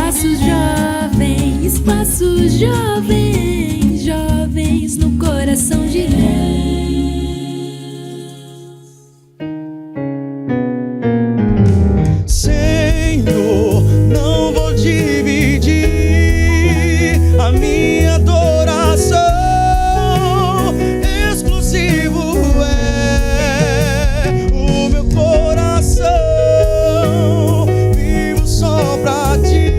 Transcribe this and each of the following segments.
Espaço Jovem, jovens no coração de Deus. Senhor, não vou dividir a minha adoração. Exclusivo é o meu coração. Vivo só pra ti.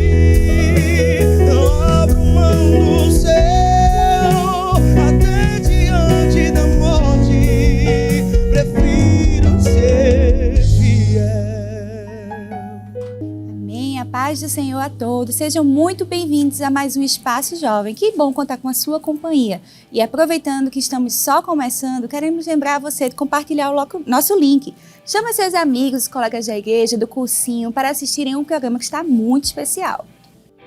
Paz do Senhor a todos, sejam muito bem-vindos a mais um Espaço Jovem. Que bom contar com a sua companhia. E aproveitando que estamos só começando, queremos lembrar você de compartilhar o nosso link. Chama seus amigos, colegas da igreja, do cursinho, para assistirem um programa que está muito especial.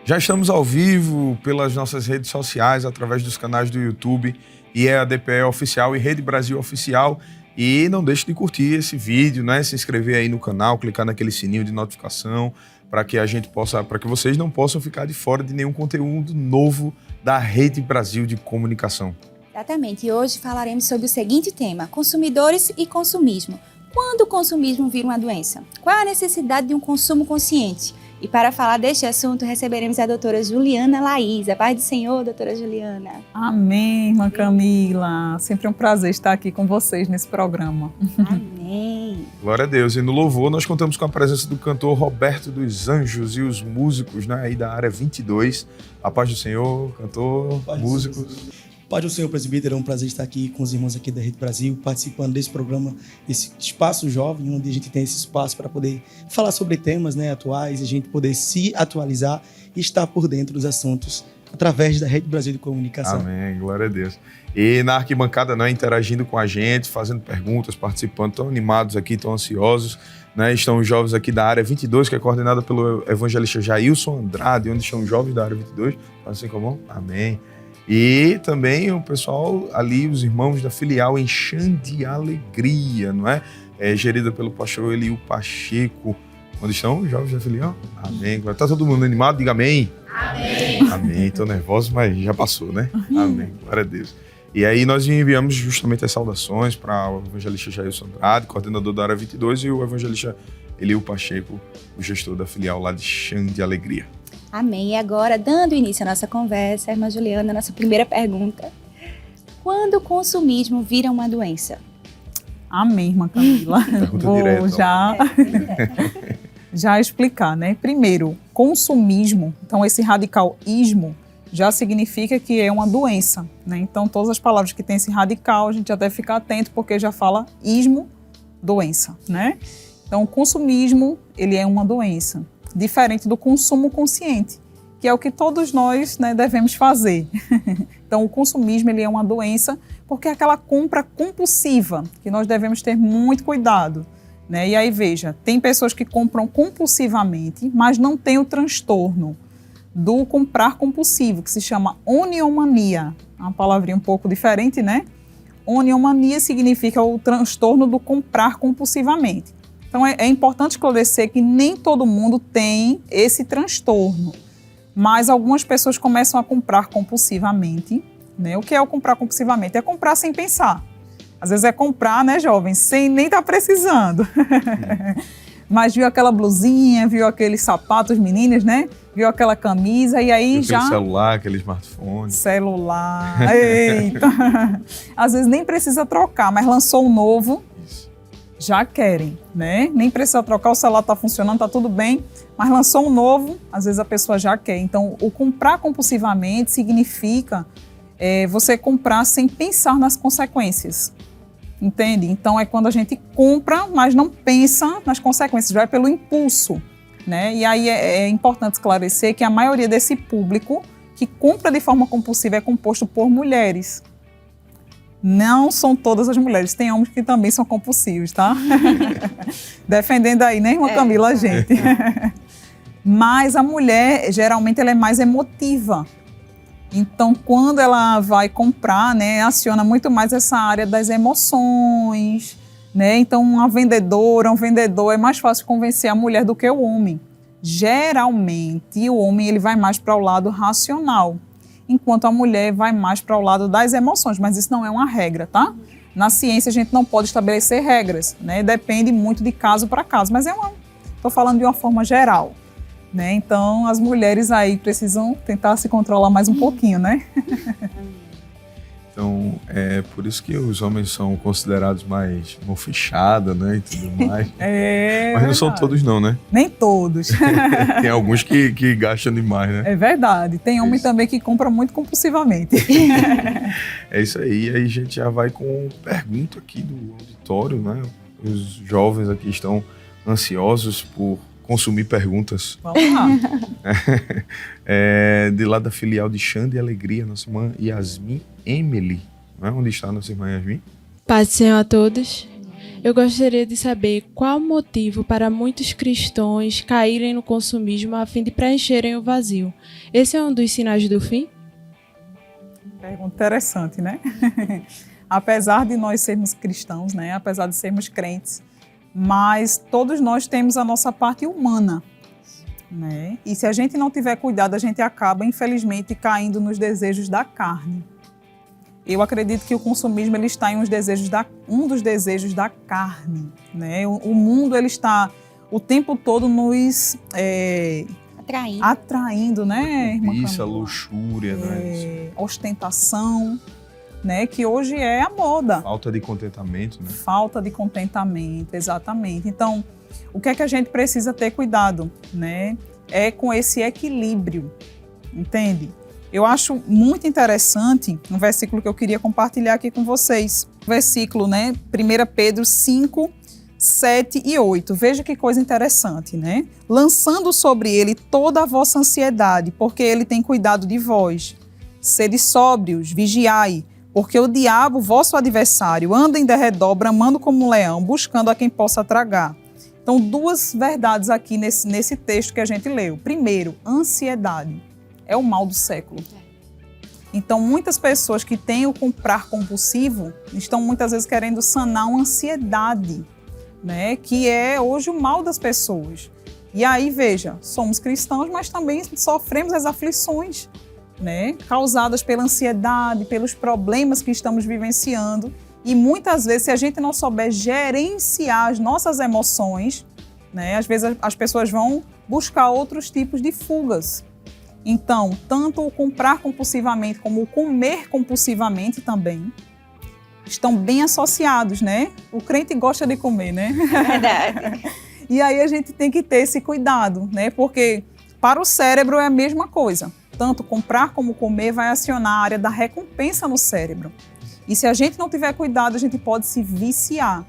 Já estamos ao vivo pelas nossas redes sociais, através dos canais do YouTube, IEADPE Oficial e Rede Brasil Oficial. E não deixe de curtir esse vídeo, né? Se inscrever aí no canal, clicar naquele sininho de notificação, para que vocês não possam ficar de fora de nenhum conteúdo novo da Rede Brasil de Comunicação. Exatamente, e hoje falaremos sobre o seguinte tema: consumidores e consumismo. Quando o consumismo vira uma doença? Qual a necessidade de um consumo consciente? E para falar deste assunto, receberemos a doutora Juliana Laís. A paz do Senhor, doutora Juliana. Amém, irmã Camila. Sempre um prazer estar aqui com vocês nesse programa. Amém. Glória a Deus. E no louvor nós contamos com a presença do cantor Roberto dos Anjos e os músicos, né, aí da área 22. A paz do Senhor, cantor, músicos. Paz do Senhor, presbítero, é um prazer estar aqui com os irmãos aqui da Rede Brasil, participando desse programa, esse Espaço Jovem, onde a gente tem esse espaço para poder falar sobre temas, né, atuais, a gente poder se atualizar e estar por dentro dos assuntos através da Rede Brasil de Comunicação. Amém, glória a Deus. E na arquibancada, né, interagindo com a gente, fazendo perguntas, participando, tão animados aqui, tão ansiosos, né, estão os jovens aqui da área 22, que é coordenada pelo evangelista Jailson Andrade, onde estão os jovens da área 22, assim como, amém. E também o pessoal ali, os irmãos da filial Enxame de Alegria, não é? Gerida pelo pastor Eliu Pacheco. Onde estão os jovens da filial? Amém. Tá todo mundo animado? Diga amém. Amém. Amém. Tô nervoso, mas já passou, né? Amém. Glória a Deus. E aí nós enviamos justamente as saudações para o evangelista Jailson Andrade, coordenador da área 22, e o evangelista Eliu Pacheco, o gestor da filial lá de Enxame de Alegria. Amém. E agora, dando início à nossa conversa, irmã Juliana, nossa primeira pergunta: quando o consumismo vira uma doença? Amém, irmã Camila. Vou direta, já explicar, né? Primeiro, consumismo, então esse radical ismo, já significa que é uma doença, né? Então, todas as palavras que tem esse radical, a gente já deve ficar atento, porque já fala ismo, doença, né? Então, o consumismo, ele é uma doença, diferente do consumo consciente, que é o que todos nós, né, devemos fazer. Então, o consumismo, ele é uma doença porque é aquela compra compulsiva, que nós devemos ter muito cuidado, né? E aí, veja, tem pessoas que compram compulsivamente, mas não tem o transtorno do comprar compulsivo, que se chama oniomania. É uma palavrinha um pouco diferente, né? Oniomania significa o transtorno do comprar compulsivamente. Então, é importante esclarecer que nem todo mundo tem esse transtorno, mas algumas pessoas começam a comprar compulsivamente, né? O que é o comprar compulsivamente? É comprar sem pensar. Às vezes é comprar, né, jovens, sem nem estar precisando. Mas viu aquela blusinha, viu aqueles sapatos meninos, né? Viu aquela camisa e aí já... Aquele celular, aquele smartphone. Celular, eita! Às vezes nem precisa trocar, mas lançou um novo... já querem, né? Nem precisa trocar, o celular está funcionando, está tudo bem, mas lançou um novo, às vezes a pessoa já quer. Então, o comprar compulsivamente significa você comprar sem pensar nas consequências, entende? Então, é quando a gente compra, mas não pensa nas consequências, vai pelo impulso, né? E aí é importante esclarecer que a maioria desse público que compra de forma compulsiva é composto por mulheres. Não são todas as mulheres, tem homens que também são compulsivos, tá? Defendendo aí, né, irmã Camila, a gente. Mas a mulher, geralmente, ela é mais emotiva. Então, quando ela vai comprar, né, aciona muito mais essa área das emoções, né? Então, uma vendedora, um vendedor, é mais fácil convencer a mulher do que o homem. Geralmente, o homem ele vai mais para o lado racional, enquanto a mulher vai mais para o lado das emoções, mas isso não é uma regra, tá? Na ciência a gente não pode estabelecer regras, né? Depende muito de caso para caso, mas estou falando de uma forma geral, né? Então as mulheres aí precisam tentar se controlar mais um pouquinho, né? Então, é por isso que os homens são considerados mais mão fechada, né, e tudo mais. Mas não são todos não, né? Nem todos. Tem alguns que gastam demais, né? É verdade. Tem homem também que compra muito compulsivamente. É isso aí. Aí a gente já vai com pergunta aqui do auditório, né? Os jovens aqui estão ansiosos por consumir perguntas. Vamos lá. De lá da filial de Xande e Alegria, nossa irmã Yasmin Emily. Não é? Onde está a nossa irmã Yasmin? Paz do Senhor a todos. Eu gostaria de saber qual o motivo para muitos cristãos caírem no consumismo a fim de preencherem o vazio. Esse é um dos sinais do fim? Pergunta interessante, né? Apesar de nós sermos cristãos, né? Apesar de sermos crentes, mas todos nós temos a nossa parte humana, né? E se a gente não tiver cuidado, a gente acaba, infelizmente, caindo nos desejos da carne. Eu acredito que o consumismo ele está em um dos desejos da carne, né? O mundo ele está o tempo todo nos atraindo, né, irmã Camila? Isso, a luxúria, né? Ostentação, né? Que hoje é a moda. Falta de contentamento, né? Falta de contentamento, exatamente. Então, o que é que a gente precisa ter cuidado, né? É com esse equilíbrio, entende? Eu acho muito interessante um versículo que eu queria compartilhar aqui com vocês. Versículo, né? 1 Pedro 5, 7 e 8. Veja que coisa interessante, né? Lançando sobre ele toda a vossa ansiedade, porque ele tem cuidado de vós. Sede sóbrios, vigiai, porque o diabo, vosso adversário, anda em derredor, bramando como um leão, buscando a quem possa tragar. Então, duas verdades aqui nesse texto que a gente leu. Primeiro, ansiedade. É o mal do século. Então, muitas pessoas que têm o comprar compulsivo estão muitas vezes querendo sanar uma ansiedade, né? Que é hoje o mal das pessoas. E aí, veja, somos cristãos, mas também sofremos as aflições, né? Causadas pela ansiedade, pelos problemas que estamos vivenciando. E muitas vezes, se a gente não souber gerenciar as nossas emoções, né? Às vezes as pessoas vão buscar outros tipos de fugas. Então, tanto o comprar compulsivamente como o comer compulsivamente também estão bem associados, né? O crente gosta de comer, né? Verdade. E aí a gente tem que ter esse cuidado, né? Porque para o cérebro é a mesma coisa. Tanto comprar como comer vai acionar a área da recompensa no cérebro. E se a gente não tiver cuidado, a gente pode se viciar.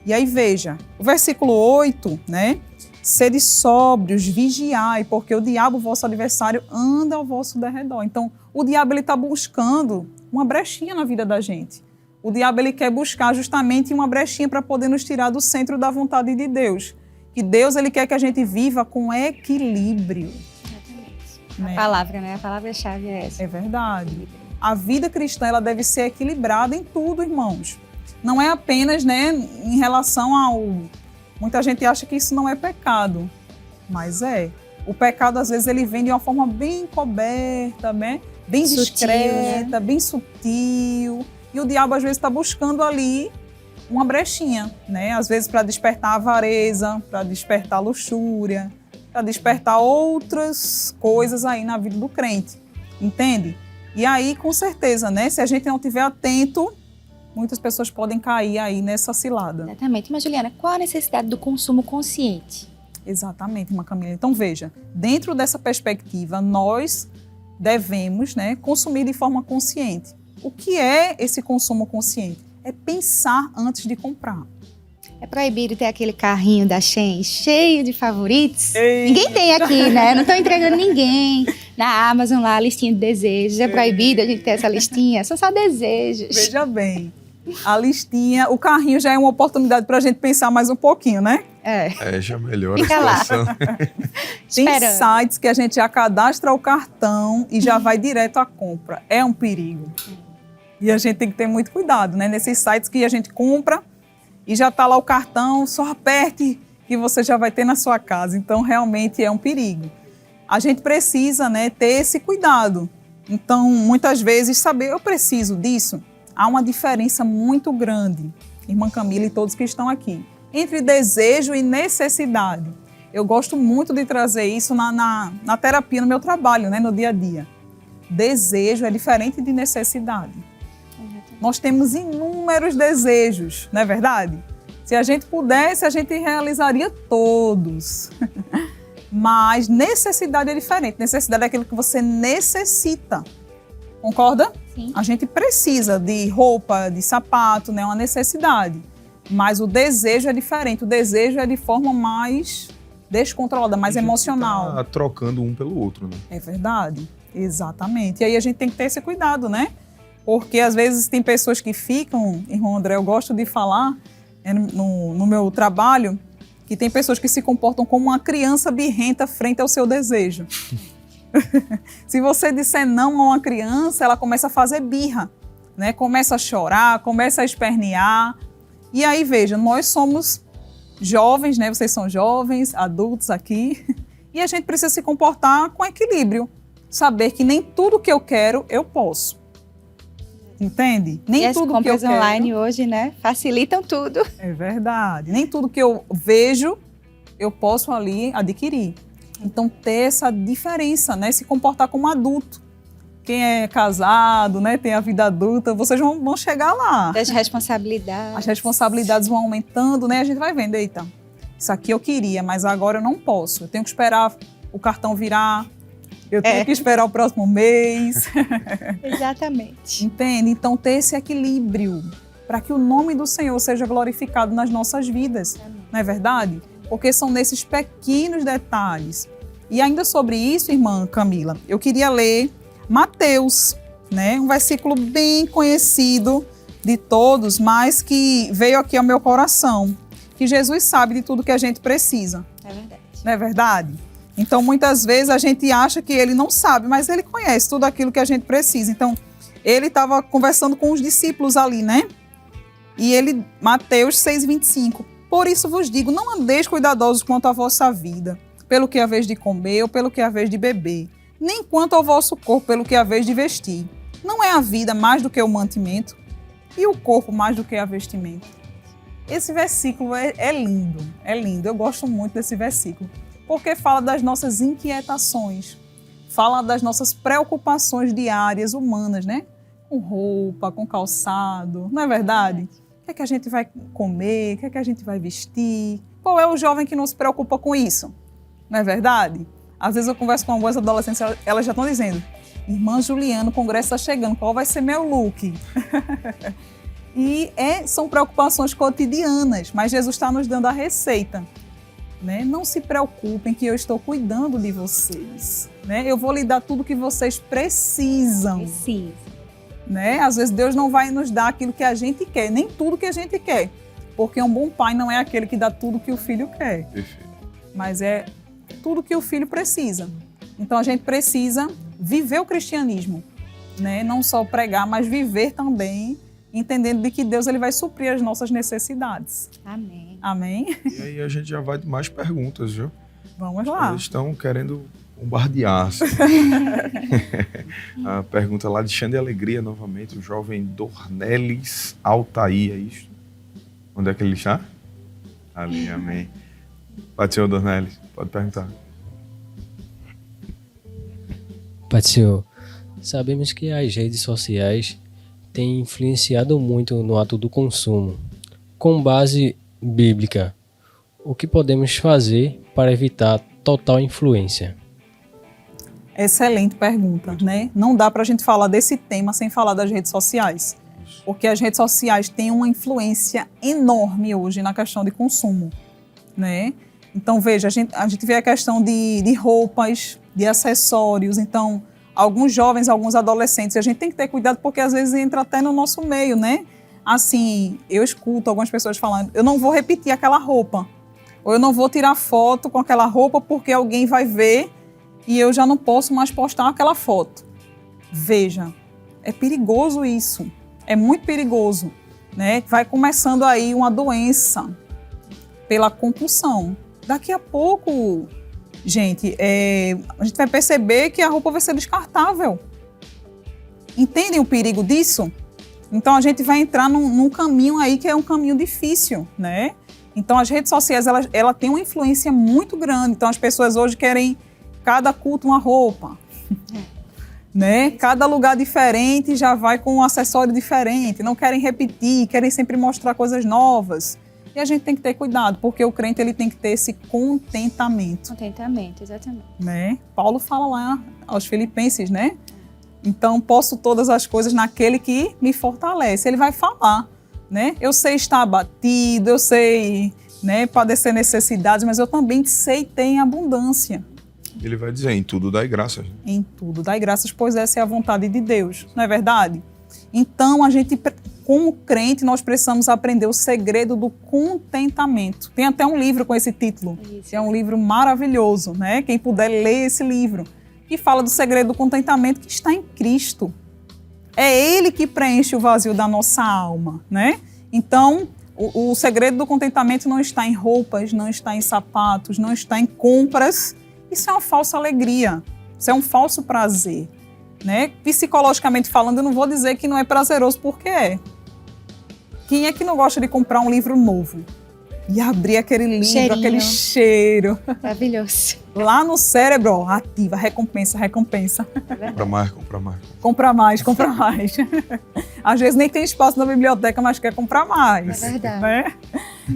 E aí veja, o versículo 8, né? Sede sóbrios, vigiai, porque o diabo, vosso adversário, anda ao vosso derredor. Então, o diabo está buscando uma brechinha na vida da gente. O diabo ele quer buscar justamente uma brechinha para poder nos tirar do centro da vontade de Deus. Que Deus ele quer que a gente viva com equilíbrio. Exatamente. Né? A palavra, né? A palavra-chave é essa. É verdade. A vida cristã ela deve ser equilibrada em tudo, irmãos. Não é apenas, né, em relação ao... Muita gente acha que isso não é pecado, mas é. O pecado, às vezes, ele vem de uma forma bem encoberta, né? Bem Sutil, discreta, né? bem sutil. E o diabo, às vezes, está buscando ali uma brechinha, né? Às vezes, para despertar a avareza, para despertar a luxúria, para despertar outras coisas aí na vida do crente. Entende? E aí, com certeza, né? Se a gente não estiver atento, muitas pessoas podem cair aí nessa cilada. Exatamente. Mas, Juliana, qual a necessidade do consumo consciente? Exatamente, uma Camila. Então, veja, dentro dessa perspectiva, nós devemos, né, consumir de forma consciente. O que é esse consumo consciente? É pensar antes de comprar. É proibido ter aquele carrinho da Shein cheio de favoritos? Ei. Ninguém tem aqui, né? Não estou entregando ninguém. Na Amazon lá, a listinha de desejos. É proibido a gente ter essa listinha? São só desejos. Veja bem, a listinha, o carrinho já é uma oportunidade para a gente pensar mais um pouquinho, né? Já melhora Fica a lá. situação. Tem Esperando. sites que a gente já cadastra o cartão e já vai direto à compra. É um perigo. E a gente tem que ter muito cuidado, né? Nesses sites que a gente compra e já está lá o cartão, só aperte que você já vai ter na sua casa. Então, realmente é um perigo. A gente precisa, né, ter esse cuidado. Então, muitas vezes, saber, eu preciso disso. Há uma diferença muito grande, irmã Camila e todos que estão aqui, entre desejo e necessidade. Eu gosto muito de trazer isso na terapia, no meu trabalho, né, no dia a dia. Desejo é diferente de necessidade. Nós temos inúmeros desejos, não é verdade? Se a gente pudesse, a gente realizaria todos. Mas necessidade é diferente. Necessidade é aquilo que você necessita. Concorda? Sim. A gente precisa de roupa, de sapato, né? É uma necessidade. Mas o desejo é diferente. O desejo é de forma mais descontrolada, mais emocional. Tá trocando um pelo outro, né? É verdade. Exatamente. E aí a gente tem que ter esse cuidado, né? Porque às vezes tem pessoas que ficam, irmão André, eu gosto de falar no meu trabalho, que tem pessoas que se comportam como uma criança birrenta frente ao seu desejo. Se você disser não a uma criança, ela começa a fazer birra, né? Começa a chorar, começa a espernear. E aí, veja, nós somos jovens, né? Vocês são jovens, adultos aqui, e a gente precisa se comportar com equilíbrio. Saber que nem tudo que eu quero, eu posso. Entende? Nem E as tudo que eu compras quero. online hoje, né, facilitam tudo. É verdade. Nem tudo que eu vejo, eu posso ali adquirir. Então, ter essa diferença, né? Se comportar como adulto. Quem é casado, né? Tem a vida adulta, vocês vão chegar lá. Das responsabilidades. As responsabilidades vão aumentando, né? A gente vai vendo, eita, isso aqui eu queria, mas agora eu não posso. Eu tenho que esperar o cartão virar, eu tenho que esperar o próximo mês. Exatamente. Entende? Então, ter esse equilíbrio para que o nome do Senhor seja glorificado nas nossas vidas. Não é verdade? Porque são nesses pequenos detalhes. E ainda sobre isso, irmã Camila, eu queria ler Mateus, né? Um versículo bem conhecido de todos, mas que veio aqui ao meu coração. Que Jesus sabe de tudo que a gente precisa. É verdade. Não é verdade? Então, muitas vezes a gente acha que ele não sabe, mas ele conhece tudo aquilo que a gente precisa. Então, ele estava conversando com os discípulos ali, né? E ele, Mateus 6,25. Por isso vos digo, não andeis cuidadosos quanto à vossa vida, pelo que é a vez de comer ou pelo que é a vez de beber, nem quanto ao vosso corpo, pelo que é a vez de vestir. Não é a vida mais do que o mantimento e o corpo mais do que a vestimenta. Esse versículo é lindo, é lindo. Eu gosto muito desse versículo. Porque fala das nossas inquietações, fala das nossas preocupações diárias humanas, né? Com roupa, com calçado, não é verdade? O que é que a gente vai comer, o que é que a gente vai vestir? Qual é o jovem que não se preocupa com isso? Não é verdade? Às vezes eu converso com algumas adolescentes, elas já estão dizendo, irmã Juliana, o congresso está chegando, qual vai ser meu look? E são preocupações cotidianas, mas Jesus está nos dando a receita. Né? Não se preocupem que eu estou cuidando de vocês. Né? Eu vou lhe dar tudo que vocês precisam. Precisa. Né? Às vezes Deus não vai nos dar aquilo que a gente quer, nem tudo que a gente quer. Porque um bom pai não é aquele que dá tudo que o filho quer. Perfeito. Mas é tudo que o filho precisa. Então a gente precisa viver o cristianismo. Né? Não só pregar, mas viver também, entendendo de que Deus ele vai suprir as nossas necessidades. Amém. Amém? E aí a gente já vai de mais perguntas, viu? Vamos lá. Eles estão querendo bombardear. Assim. A pergunta lá de Xande Alegria, novamente, o jovem Dornelis Altair, é isso? Onde é que ele está? Ali, amém. Pai do Senhor, Dornelis, pode perguntar. Pai do Senhor, sabemos que as redes sociais têm influenciado muito no ato do consumo. Com base bíblica, o que podemos fazer para evitar total influência? Excelente pergunta, né? Não dá para a gente falar desse tema sem falar das redes sociais. Porque as redes sociais têm uma influência enorme hoje na questão de consumo, né? Então, veja, a gente vê a questão de roupas, de acessórios. Então, alguns jovens, alguns adolescentes, a gente tem que ter cuidado porque às vezes entra até no nosso meio, né? Assim, eu escuto algumas pessoas falando, eu não vou repetir aquela roupa. Ou eu não vou tirar foto com aquela roupa porque alguém vai ver e eu já não posso mais postar aquela foto. Veja, é perigoso isso. É muito perigoso, né? Vai começando aí uma doença. pela compulsão. Daqui a pouco, gente, a gente vai perceber que a roupa vai ser descartável. Entendem o perigo disso? Então a gente vai entrar num caminho aí que é um caminho difícil, né? Então as redes sociais, ela tem uma influência muito grande. Então as pessoas hoje querem cada culto uma roupa, né? Cada lugar diferente já vai com um acessório diferente, não querem repetir, querem sempre mostrar coisas novas. E a gente tem que ter cuidado, porque o crente ele tem que ter esse contentamento. Contentamento, exatamente. Né? Paulo fala lá aos Filipenses, né? Então, posso todas as coisas naquele que me fortalece. Ele vai falar, né? Eu sei estar abatido, eu sei, né, padecer necessidades, mas eu também sei ter em abundância. Ele vai dizer, em tudo dai graças. Em tudo dai graças, pois essa é a vontade de Deus, não é verdade? Então, a gente, como crente, nós precisamos aprender o segredo do contentamento. Tem até um livro com esse título, que é um livro maravilhoso, né? Quem puder ler esse livro, que fala do segredo do contentamento que está em Cristo. É Ele que preenche o vazio da nossa alma, né? Então, o segredo do contentamento não está em roupas, não está em sapatos, não está em compras. Isso é uma falsa alegria, isso é um falso prazer, né? Psicologicamente falando, eu não vou dizer que não é prazeroso, porque é. Quem é que não gosta de comprar um livro novo? E abrir aquele livro, Cheirinho. aquele cheiro. Maravilhoso. Lá no cérebro, ó, ativa, recompensa, recompensa. Compra mais, compra mais. Compra mais, compra mais. Às vezes nem tem espaço na biblioteca, mas quer comprar mais. É verdade. Né?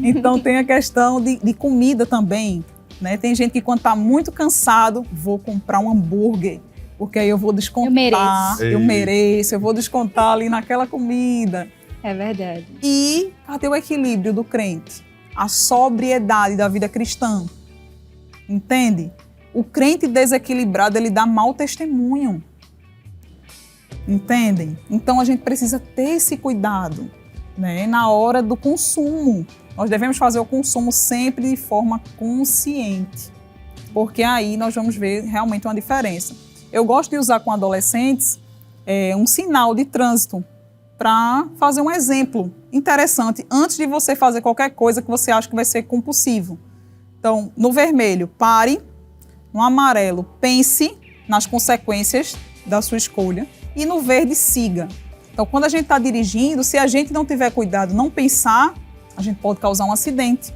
Então tem a questão de comida também. Né? Tem gente que quando está muito cansado, vou comprar um hambúrguer, porque aí eu vou descontar. Eu mereço, eu vou descontar ali naquela comida. É verdade. E cadê o equilíbrio do crente? A sobriedade da vida cristã. Entende? O crente desequilibrado, ele dá mau testemunho. Entendem? Então a gente precisa ter esse cuidado, né? Na hora do consumo. Nós devemos fazer o consumo sempre de forma consciente, porque aí nós vamos ver realmente uma diferença. Eu gosto de usar com adolescentes um sinal de trânsito para fazer um exemplo interessante antes de você fazer qualquer coisa que você acha que vai ser compulsivo. Então, no vermelho, pare. No amarelo, pense nas consequências da sua escolha. E no verde, siga. Então, quando a gente está dirigindo, se a gente não tiver cuidado, não pensar, a gente pode causar um acidente.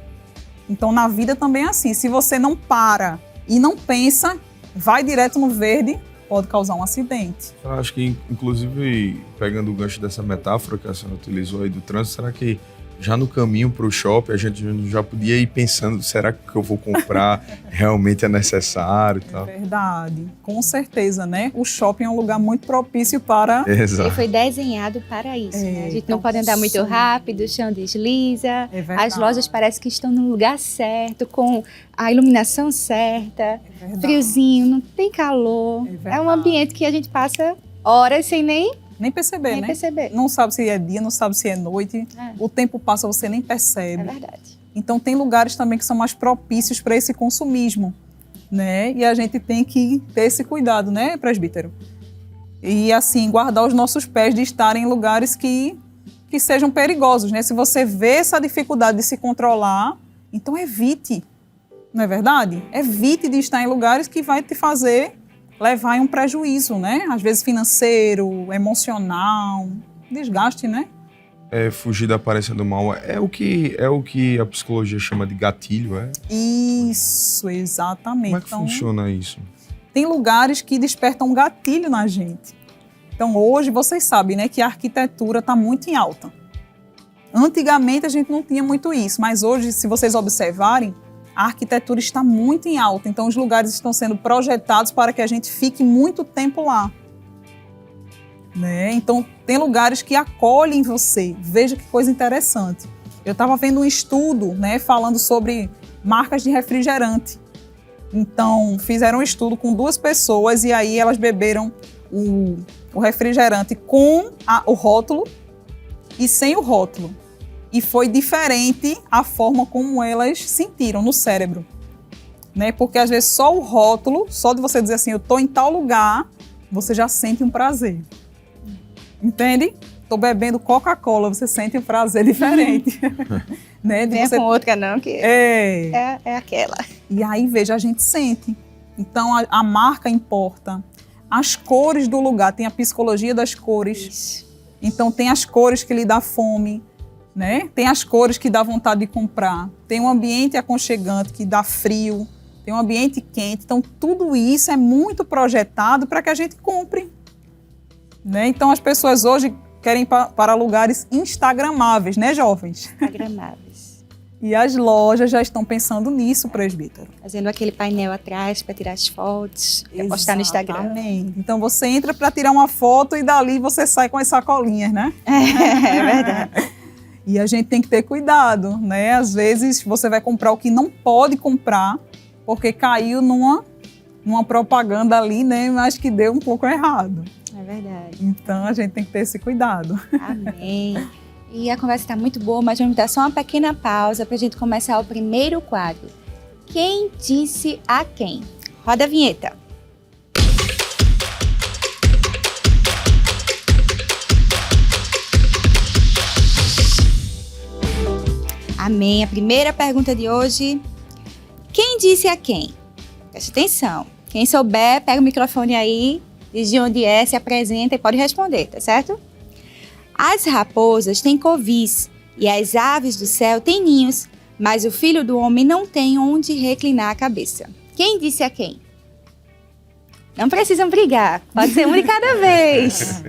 Então, na vida também é assim. Se você não para e não pensa, vai direto no verde, pode causar um acidente. Eu acho que, inclusive, pegando o gancho dessa metáfora que a senhora utilizou aí do trânsito, será que já no caminho para o shopping a gente já podia ir pensando, será que eu vou comprar realmente é necessário e tal? É verdade, com certeza, né? O shopping é um lugar muito propício para... Exato. Ele foi desenhado para isso, né? A gente então, não pode andar muito sim. rápido, o chão desliza, É verdade. as lojas parecem que estão no lugar certo, com a iluminação certa, É verdade. friozinho, não tem calor. É verdade. É um ambiente que a gente passa horas sem nem perceber, né? perceber. Não sabe se é dia, não sabe se é noite. É. O tempo passa, você nem É percebe. verdade. Então, tem lugares também que são mais propícios para esse consumismo, né? E a gente tem que ter esse cuidado, né, presbítero? E, assim, guardar os nossos pés de estar em lugares que sejam perigosos, né? Se você vê essa dificuldade de se controlar, então evite, não é verdade? Evite de estar em lugares que vai te fazer levar em um prejuízo, né? Às vezes financeiro, emocional, desgaste, né? Fugir da aparência do mal é o que a psicologia chama de gatilho, é? Isso, exatamente. Como é que Então, funciona isso? tem lugares que despertam gatilho na gente. Então, hoje, vocês sabem, né, que a arquitetura está muito em alta. Antigamente, a gente não tinha muito isso, mas hoje, se vocês observarem, a arquitetura está muito em alta. Então, os lugares estão sendo projetados para que a gente fique muito tempo lá. Né? Então, tem lugares que acolhem você. Veja que coisa interessante. Eu estava vendo um estudo, né, falando sobre marcas de refrigerante. Então, fizeram um estudo com 2 pessoas e aí elas beberam o refrigerante com o rótulo e sem o rótulo. E foi diferente a forma como elas sentiram no cérebro. Né? Porque às vezes só o rótulo, só de você dizer assim, eu estou em tal lugar, você já sente um prazer. Entende? Estou bebendo Coca-Cola, você sente um prazer diferente. né? De Venha você... com outra não, que é aquela. E aí, veja, a gente sente. Então, a marca importa. As cores do lugar, tem a psicologia das cores. Isso. Então, tem as cores que lhe dá fome, né? Tem as cores que dá vontade de comprar. Tem um ambiente aconchegante que dá frio. Tem um ambiente quente. Então, tudo isso é muito projetado para que a gente compre, né? Então, as pessoas hoje querem ir para lugares instagramáveis, né, jovens? Instagramáveis. E as lojas já estão pensando nisso, presbítero. Fazendo aquele painel atrás para tirar as fotos, para postar no Instagram. Exatamente. Então, você entra para tirar uma foto e dali você sai com as sacolinhas, né? É verdade. E a gente tem que ter cuidado, né? Às vezes você vai comprar o que não pode comprar porque caiu numa propaganda ali, né? Mas que deu um pouco errado. É verdade. Então a gente tem que ter esse cuidado. Amém. E a conversa está muito boa, mas vamos dar só uma pequena pausa para a gente começar o primeiro quadro. Quem disse a quem? Roda a vinheta. Amém. A primeira pergunta de hoje. Quem disse a quem? Preste atenção. Quem souber, pega o microfone aí, diz de onde é, se apresenta e pode responder, tá certo? As raposas têm covis e as aves do céu têm ninhos, mas o filho do homem não tem onde reclinar a cabeça. Quem disse a quem? Não precisam brigar, pode ser um de cada vez.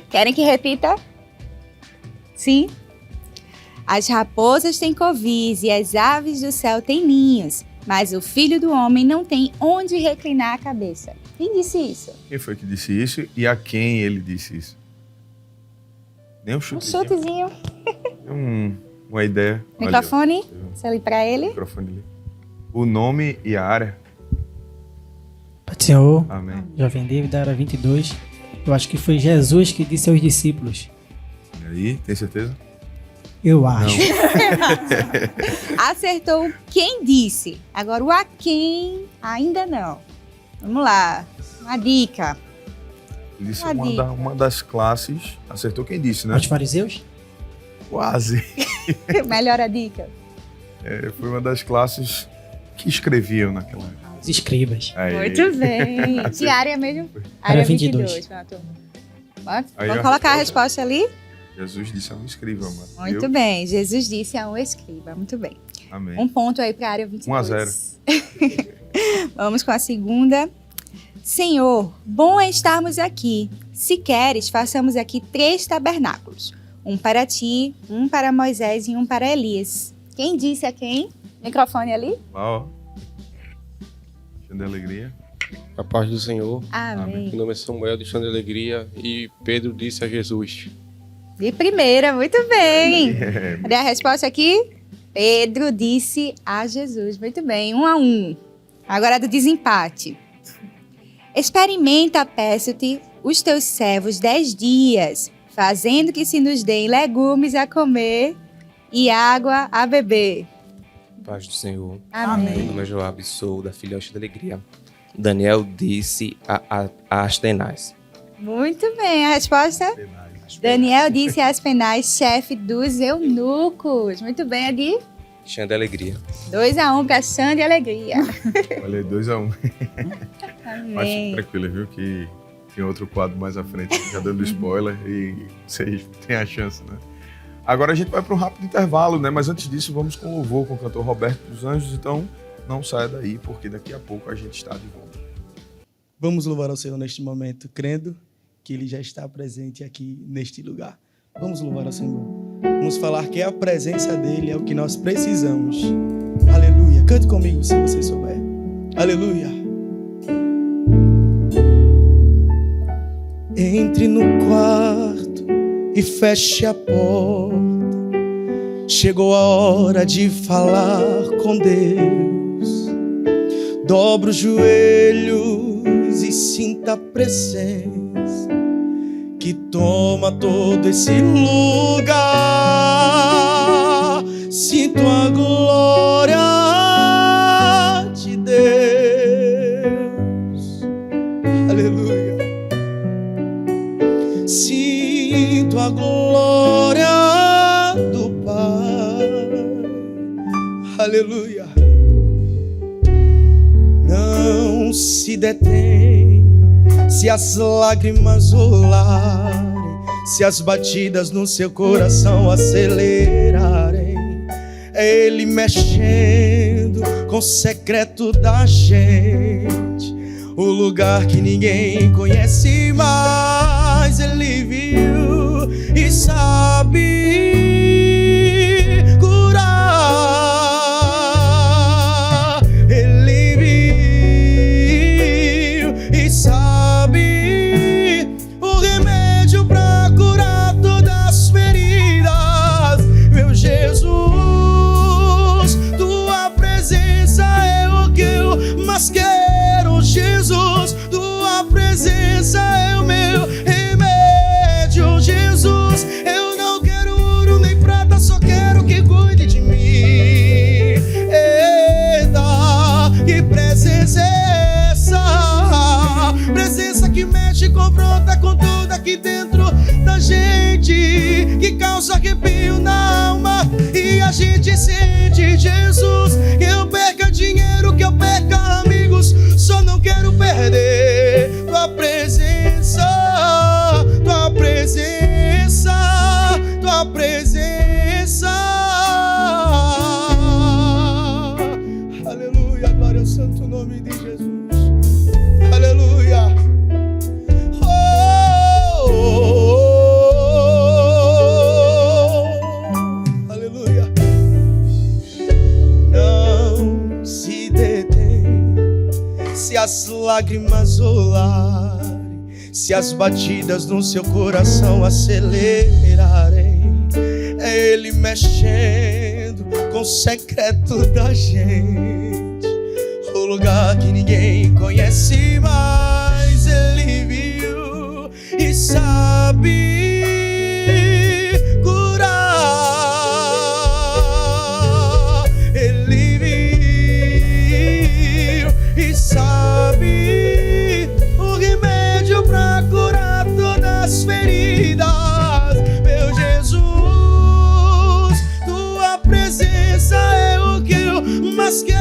Querem que repita? Sim? As raposas têm covis e as aves do céu têm ninhos, mas o filho do homem não tem onde reclinar a cabeça. Quem disse isso? Quem foi que disse isso e a quem ele disse isso? Nem um Um chutezinho. chutezinho. Uma ideia. Microfone, Olha, se ali pra ele. microfone ali. O nome e a área. Pai do Senhor, Amém. Jovem David, da área 22. Eu acho que foi Jesus que disse aos discípulos. E aí, tem certeza? Eu acho. Acertou quem disse. Agora o a quem ainda não. Vamos lá. Uma dica. Ele disse Uma dica. uma das classes. Acertou quem disse, né? Os fariseus? Quase. Melhor a dica. Foi uma das classes que escreviam naquela época. Os escribas. Aí. Muito bem. Que área mesmo? Área 22. Pronto. Aí, Vamos a colocar a resposta. resposta ali? Jesus disse a um escriba, mano. Muito Viu? bem. Jesus disse a um escriba. Muito bem. Amém. Um ponto aí para a área 22. 1-0. Vamos com a segunda. Senhor, bom é estarmos aqui. Se queres, façamos aqui 3 tabernáculos. Um para ti, um para Moisés e um para Elias. Quem disse a quem? Microfone ali. Lá, ó. Cheio de alegria. A paz do Senhor. Amém. Meu nome é Samuel de Chão de Alegria e Pedro disse a Jesus. De primeira, muito bem. Cadê a resposta aqui? Pedro disse a Jesus. Muito bem, 1-1. Agora é do desempate. Experimenta, peço-te, os teus servos 10 dias, fazendo que se nos deem legumes a comer e água a beber. Paz do Senhor. Amém. Meu nome é Joab, sou da Filhote de Alegria. Daniel disse a Astenaz. Muito bem, a resposta? Daniel disse a Aspenaz, chefe dos eunucos. Muito bem, Adi. Chão de Alegria. 2-1 para Xande de Alegria. Olha aí, 2-1. Mas Amém. tranquilo, viu? Que tem outro quadro mais à frente, já dando spoiler, e vocês têm a chance, né? Agora a gente vai para um rápido intervalo, né? Mas antes disso, vamos com o louvor com o cantor Roberto dos Anjos. Então, não saia daí, porque daqui a pouco a gente está de volta. Vamos louvar ao Senhor neste momento, crendo que Ele já está presente aqui neste lugar. Vamos louvar ao Senhor. Vamos falar que a presença dEle é o que nós precisamos. Aleluia. Cante comigo se você souber. Aleluia. Entre no quarto e feche a porta. Chegou a hora de falar com Deus. Dobra os joelhos e sinta a presença que toma todo esse lugar. Sinto a glória de Deus. Aleluia. Sinto a glória do Pai. Aleluia. Não se detém se as lágrimas rolarem, se as batidas no seu coração acelerarem. É Ele mexendo com o secreto da gente, o lugar que ninguém conhece, mas Ele viu e sabe curar. Ele viu e sabe o remédio pra curar todas as feridas. Meu Jesus, tua presença é o que eu mais quero. Jesus, tua presença é o meu remédio. Jesus, eu não quero ouro nem prata, só quero que cuide de mim. Eita, que presença é essa? Presença que mexe, confronta com tudo aqui dentro da gente, que causa arrepio na alma e a gente sente. Jesus, que eu perca dinheiro, que eu perca amigos, só não quero perder tua presença, tua presença, tua presença. Aleluia, glória ao santo nome de Jesus. Aleluia. Aleluia. Não se detém se as lágrimas rolarem, se as batidas no seu coração acelerarem. É Ele mexendo com o secreto da gente, o lugar que ninguém conhece, mas Ele viu e sabe curar. Ele viu e sabe o remédio pra curar todas as feridas. Meu Jesus, tua presença é o que eu mais quero.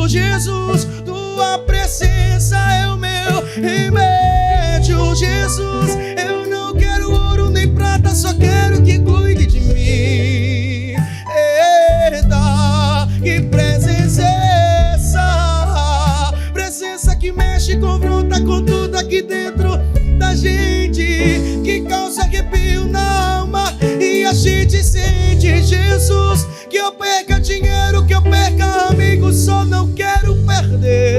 Jesus, tua presença é o meu remédio. Jesus, eu não quero ouro nem prata, só quero que cuide de mim. Eita, que presença é essa? Presença que mexe, confronta com tudo aqui dentro da gente, que causa arrepio na alma e a gente sente. Jesus, que eu perca dinheiro, que eu perca amigos, só não quero perder.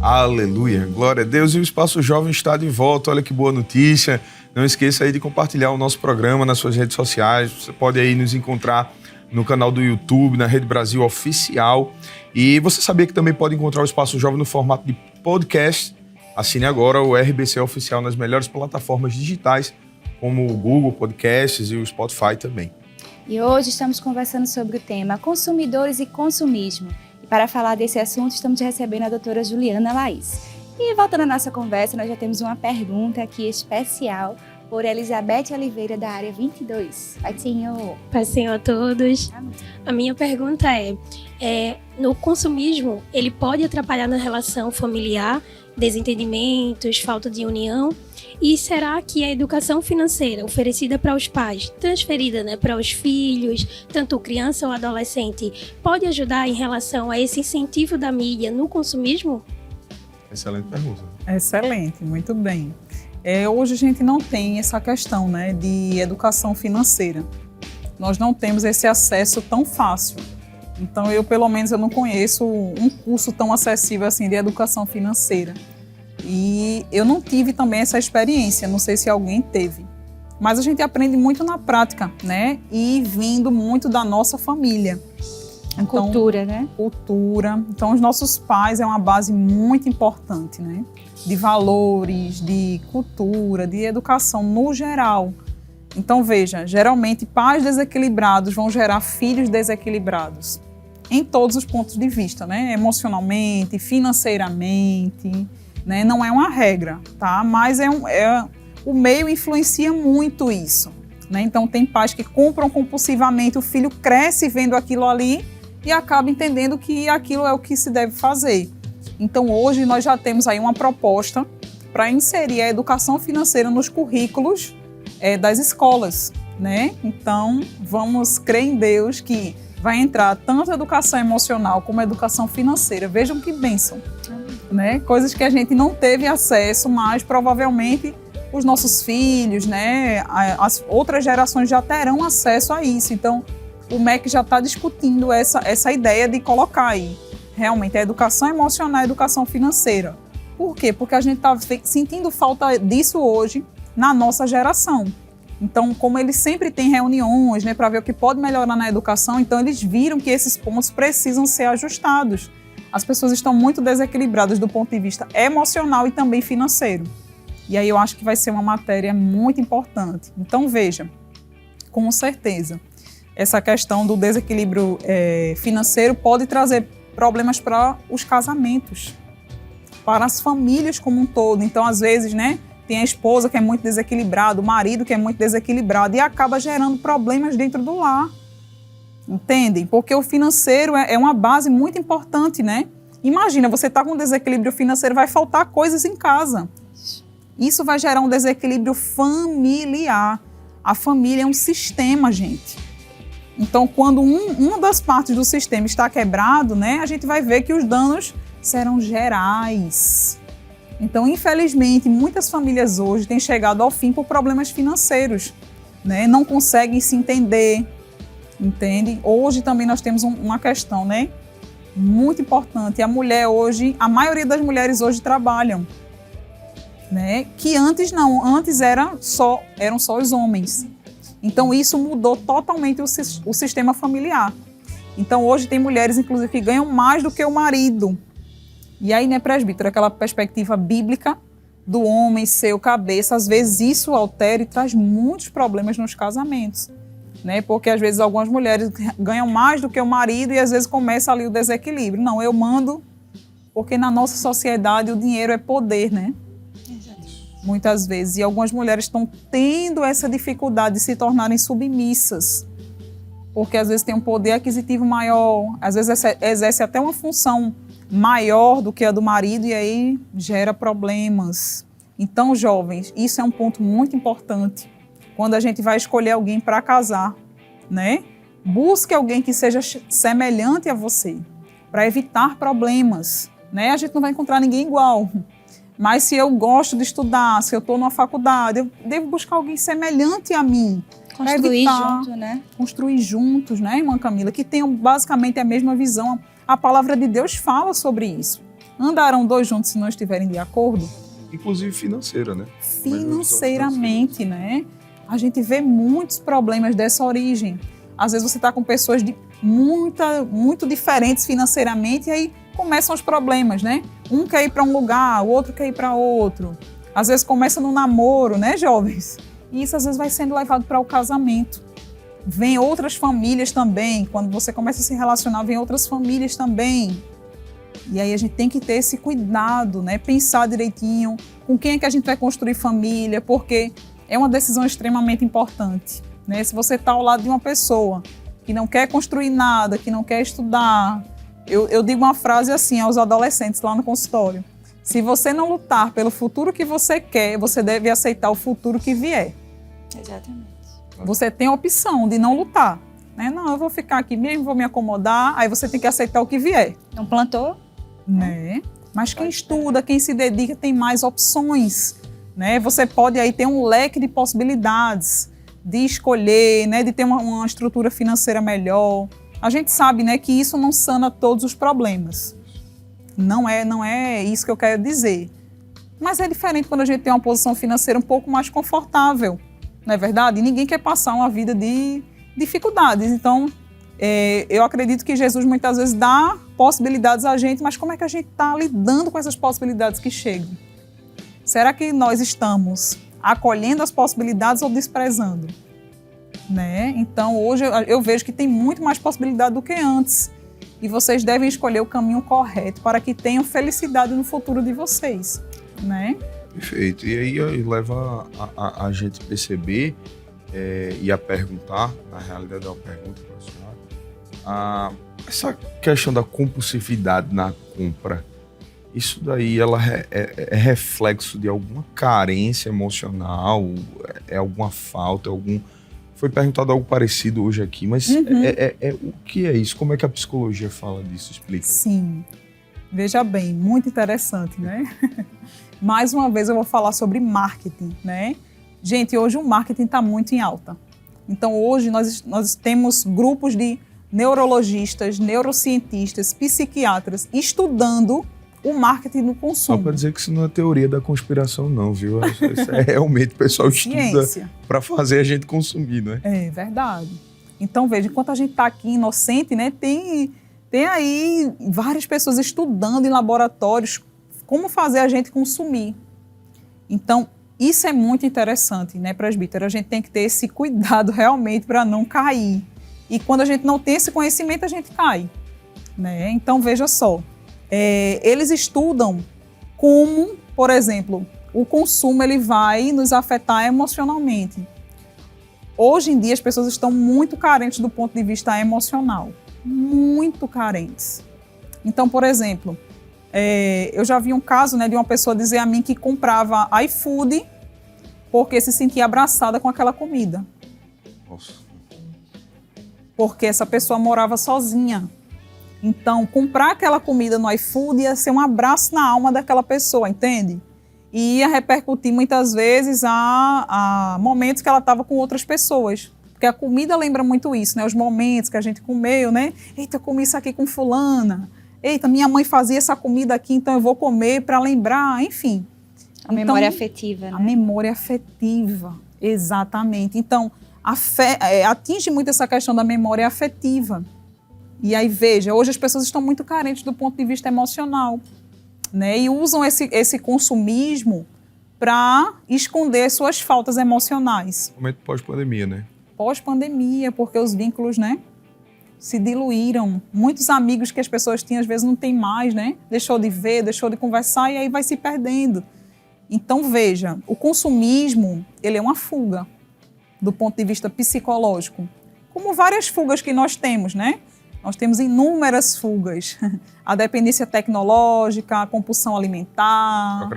Aleluia, glória a Deus. E o Espaço Jovem está de volta. Olha que boa notícia. Não esqueça aí de compartilhar o nosso programa nas suas redes sociais. Você pode aí nos encontrar no canal do YouTube, na Rede Brasil Oficial. E você sabia que também pode encontrar o Espaço Jovem no formato de podcast? Assine agora o RBC Oficial nas melhores plataformas digitais, como o Google Podcasts e o Spotify também. E hoje estamos conversando sobre o tema consumidores e consumismo. E para falar desse assunto, estamos recebendo a doutora Juliana Laís. E voltando à nossa conversa, nós já temos uma pergunta aqui especial por Elizabeth Oliveira, da área 22. Pai Senhor. Pai Senhor a todos. Amém. A minha pergunta é, no consumismo, ele pode atrapalhar na relação familiar, desentendimentos, falta de união? E será que a educação financeira oferecida para os pais, transferida, para os filhos, tanto criança ou adolescente, pode ajudar em relação a esse incentivo da mídia no consumismo? Excelente pergunta. Excelente, muito bem. Hoje a gente não tem essa questão, de educação financeira. Nós não temos esse acesso tão fácil. Então, pelo menos, eu não conheço um curso tão acessível assim de educação financeira. E eu não tive também essa experiência, não sei se alguém teve. Mas a gente aprende muito na prática, E vindo muito da nossa família. Então, Cultura, né? Cultura. Então, os nossos pais é uma base muito importante, De valores, de cultura, de educação no geral. Então, veja, geralmente pais desequilibrados vão gerar filhos desequilibrados. em todos os pontos de vista, né? Emocionalmente, financeiramente, né? Não é uma regra, tá? Mas o meio influencia muito isso, né? Então tem pais que compram compulsivamente, o filho cresce vendo aquilo ali e acaba entendendo que aquilo é o que se deve fazer. Então hoje nós já temos aí uma proposta para inserir a educação financeira nos currículos das escolas, né? Então vamos crer em Deus que vai entrar tanto a educação emocional como a educação financeira. Vejam que bênção, né? Coisas que a gente não teve acesso, mas provavelmente os nossos filhos, né? As outras gerações já terão acesso a isso. Então o MEC já está discutindo essa ideia de colocar aí realmente a educação emocional e a educação financeira. Por quê? Porque a gente está sentindo falta disso hoje na nossa geração. Então, como eles sempre têm reuniões, né, para ver o que pode melhorar na educação, então eles viram que esses pontos precisam ser ajustados. As pessoas estão muito desequilibradas do ponto de vista emocional e também financeiro. E aí eu acho que vai ser uma matéria muito importante. Então, veja, com certeza, essa questão do desequilíbrio financeiro pode trazer problemas para os casamentos, para as famílias como um todo. Então, às vezes, né, tem a esposa que é muito desequilibrada, o marido que é muito desequilibrado e acaba gerando problemas dentro do lar. Entendem? Porque o financeiro é uma base muito importante, né? Imagina, você está com um desequilíbrio financeiro, vai faltar coisas em casa. Isso vai gerar um desequilíbrio familiar. A família é um sistema, gente. Então, quando uma das partes do sistema está quebrado, né, a gente vai ver que os danos serão gerais. Então, infelizmente, muitas famílias hoje têm chegado ao fim por problemas financeiros, né? Não conseguem se entender, entende? Hoje também nós temos uma questão, né, muito importante. A mulher hoje, a maioria das mulheres hoje trabalham, né? Que antes não, antes eram só os homens. Então, isso mudou totalmente o sistema familiar. Então, hoje tem mulheres, inclusive, que ganham mais do que o marido. E aí, né, presbítero, aquela perspectiva bíblica do homem ser o cabeça, às vezes isso altera e traz muitos problemas nos casamentos, né? Porque às vezes algumas mulheres ganham mais do que o marido e às vezes começa ali o desequilíbrio. Não, eu mando, porque na nossa sociedade o dinheiro é poder, né? Muitas vezes. E algumas mulheres estão tendo essa dificuldade de se tornarem submissas, porque às vezes tem um poder aquisitivo maior, às vezes exerce até uma função maior do que a do marido e aí gera problemas. Então, jovens, isso é um ponto muito importante. Quando a gente vai escolher alguém para casar, né? Busque alguém que seja semelhante a você, para evitar problemas, né? A gente não vai encontrar ninguém igual. Mas se eu gosto de estudar, se eu estou numa faculdade, eu devo buscar alguém semelhante a mim. Construir junto, né? Construir juntos, né, irmã Camila? Que tenham basicamente a mesma visão. A palavra de Deus fala sobre isso. Andarão dois juntos se não estiverem de acordo? Inclusive financeira, né? Financeiramente, né? A gente vê muitos problemas dessa origem. Às vezes você está com pessoas muito diferentes financeiramente e aí começam os problemas, né? Um quer ir para um lugar, o outro quer ir para outro. Às vezes começa no namoro, né, jovens? E isso às vezes vai sendo levado para o casamento. Vem outras famílias também. Quando você começa a se relacionar, vem outras famílias também. E aí a gente tem que ter esse cuidado, né? Pensar direitinho com quem é que a gente vai construir família, porque é uma decisão extremamente importante, né? Se você está ao lado de uma pessoa que não quer construir nada, que não quer estudar, eu digo uma frase assim aos adolescentes lá no consultório: se você não lutar pelo futuro que você quer, você deve aceitar o futuro que vier. Exatamente. Você tem a opção de não lutar, né? Não, eu vou ficar aqui mesmo, vou me acomodar, aí você tem que aceitar o que vier. Não plantou? Né? Mas quem estuda, quem se dedica, tem mais opções, né? Você pode aí ter um leque de possibilidades de escolher, né? De ter uma estrutura financeira melhor. A gente sabe, né, que isso não sana todos os problemas. Não é isso que eu quero dizer. Mas é diferente quando a gente tem uma posição financeira um pouco mais confortável, não é verdade? E ninguém quer passar uma vida de dificuldades. Então, eu acredito que Jesus muitas vezes dá possibilidades a gente, mas como é que a gente está lidando com essas possibilidades que chegam? Será que nós estamos acolhendo as possibilidades ou desprezando? Né? Então, hoje eu vejo que tem muito mais possibilidade do que antes. e vocês devem escolher o caminho correto para que tenham felicidade no futuro de vocês, né? Perfeito. E aí leva a gente perceber e a perguntar, na realidade é uma pergunta para a senhora, essa questão da compulsividade na compra, isso daí ela é reflexo de alguma carência emocional, é alguma falta, Foi perguntado algo parecido hoje aqui, mas o que é isso? Como é que a psicologia fala disso? Explica. Sim. Veja bem, muito interessante, né? Mais uma vez eu vou falar sobre marketing, né? Gente, hoje o marketing está muito em alta. Então hoje nós temos grupos de neurologistas, neurocientistas, psiquiatras estudando o marketing do consumo. Só para dizer que isso não é teoria da conspiração não, viu? Isso é realmente o pessoal estuda para fazer a gente consumir, não é? É verdade. Então veja, enquanto a gente está aqui inocente, né, tem aí várias pessoas estudando em laboratórios como fazer a gente consumir. Então, isso é muito interessante, né, presbítero? A gente tem que ter esse cuidado realmente para não cair. E quando a gente não tem esse conhecimento, a gente cai, né? Então, veja só, eles estudam como, por exemplo, o consumo ele vai nos afetar emocionalmente. Hoje em dia, as pessoas estão muito carentes do ponto de vista emocional. Muito carentes. Então, por exemplo, eu já vi um caso, né, de uma pessoa dizer a mim que comprava iFood porque se sentia abraçada com aquela comida. Nossa. Porque essa pessoa morava sozinha. Então, comprar aquela comida no iFood ia ser um abraço na alma daquela pessoa, entende? E ia repercutir muitas vezes a momentos que ela estava com outras pessoas. Porque a comida lembra muito isso, né? Os momentos que a gente comeu, né? Eita, eu comi isso aqui com fulana. Eita, minha mãe fazia essa comida aqui, então eu vou comer para lembrar, enfim. A memória afetiva, né? A memória afetiva, exatamente. Então, atinge muito essa questão da memória afetiva. E aí, veja, hoje as pessoas estão muito carentes do ponto de vista emocional, né? E usam esse consumismo para esconder suas faltas emocionais. Momento pós-pandemia, né? Pós-pandemia, porque os vínculos, né, se diluíram. Muitos amigos que as pessoas tinham, às vezes, não tem mais, né? Deixou de ver, deixou de conversar e aí vai se perdendo. Então, veja, o consumismo, ele é uma fuga do ponto de vista psicológico. Como várias fugas que nós temos, né? Nós temos inúmeras fugas. A dependência tecnológica, a compulsão alimentar,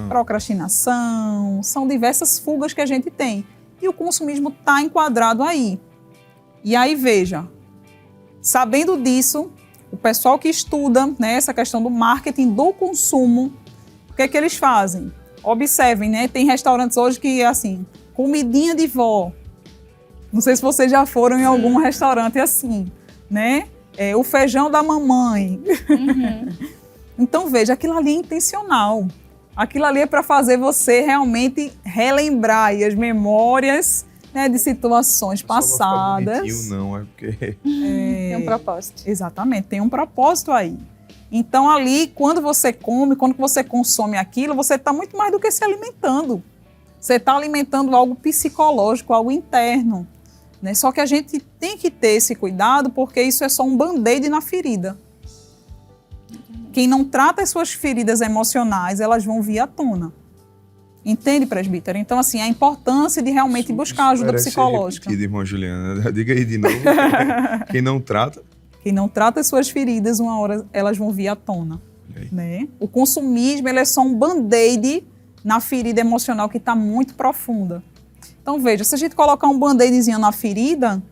procrastinação. São diversas fugas que a gente tem. E o consumismo está enquadrado aí. E aí, veja, sabendo disso, o pessoal que estuda, né, essa questão do marketing do consumo, o que é que eles fazem? Observem, né? Tem restaurantes hoje que é assim, comidinha de vó. Não sei se vocês já foram em algum restaurante assim, né? O feijão da mamãe. Uhum. Então, veja, aquilo ali é intencional. Aquilo ali é para fazer você realmente relembrar aí as memórias, né, de situações passadas. Bonitinho, não, é porque... Tem um propósito. Exatamente, tem um propósito aí. Então, ali, quando você come, quando você consome aquilo, você está muito mais do que se alimentando. Você está alimentando algo psicológico, algo interno, né? Só que a gente tem que ter esse cuidado, porque isso é só um band-aid na ferida. Quem não trata as suas feridas emocionais, elas vão vir à tona. Entende, presbítero? Então, assim, a importância de realmente buscar ajuda psicológica. Repetido, irmã Juliana. Diga aí de novo. Quem não trata... Quem não trata as suas feridas, uma hora elas vão vir à tona. Né? O consumismo ele é só um band-aid na ferida emocional que está muito profunda. Então, veja, se a gente colocar um band-aidzinho na ferida...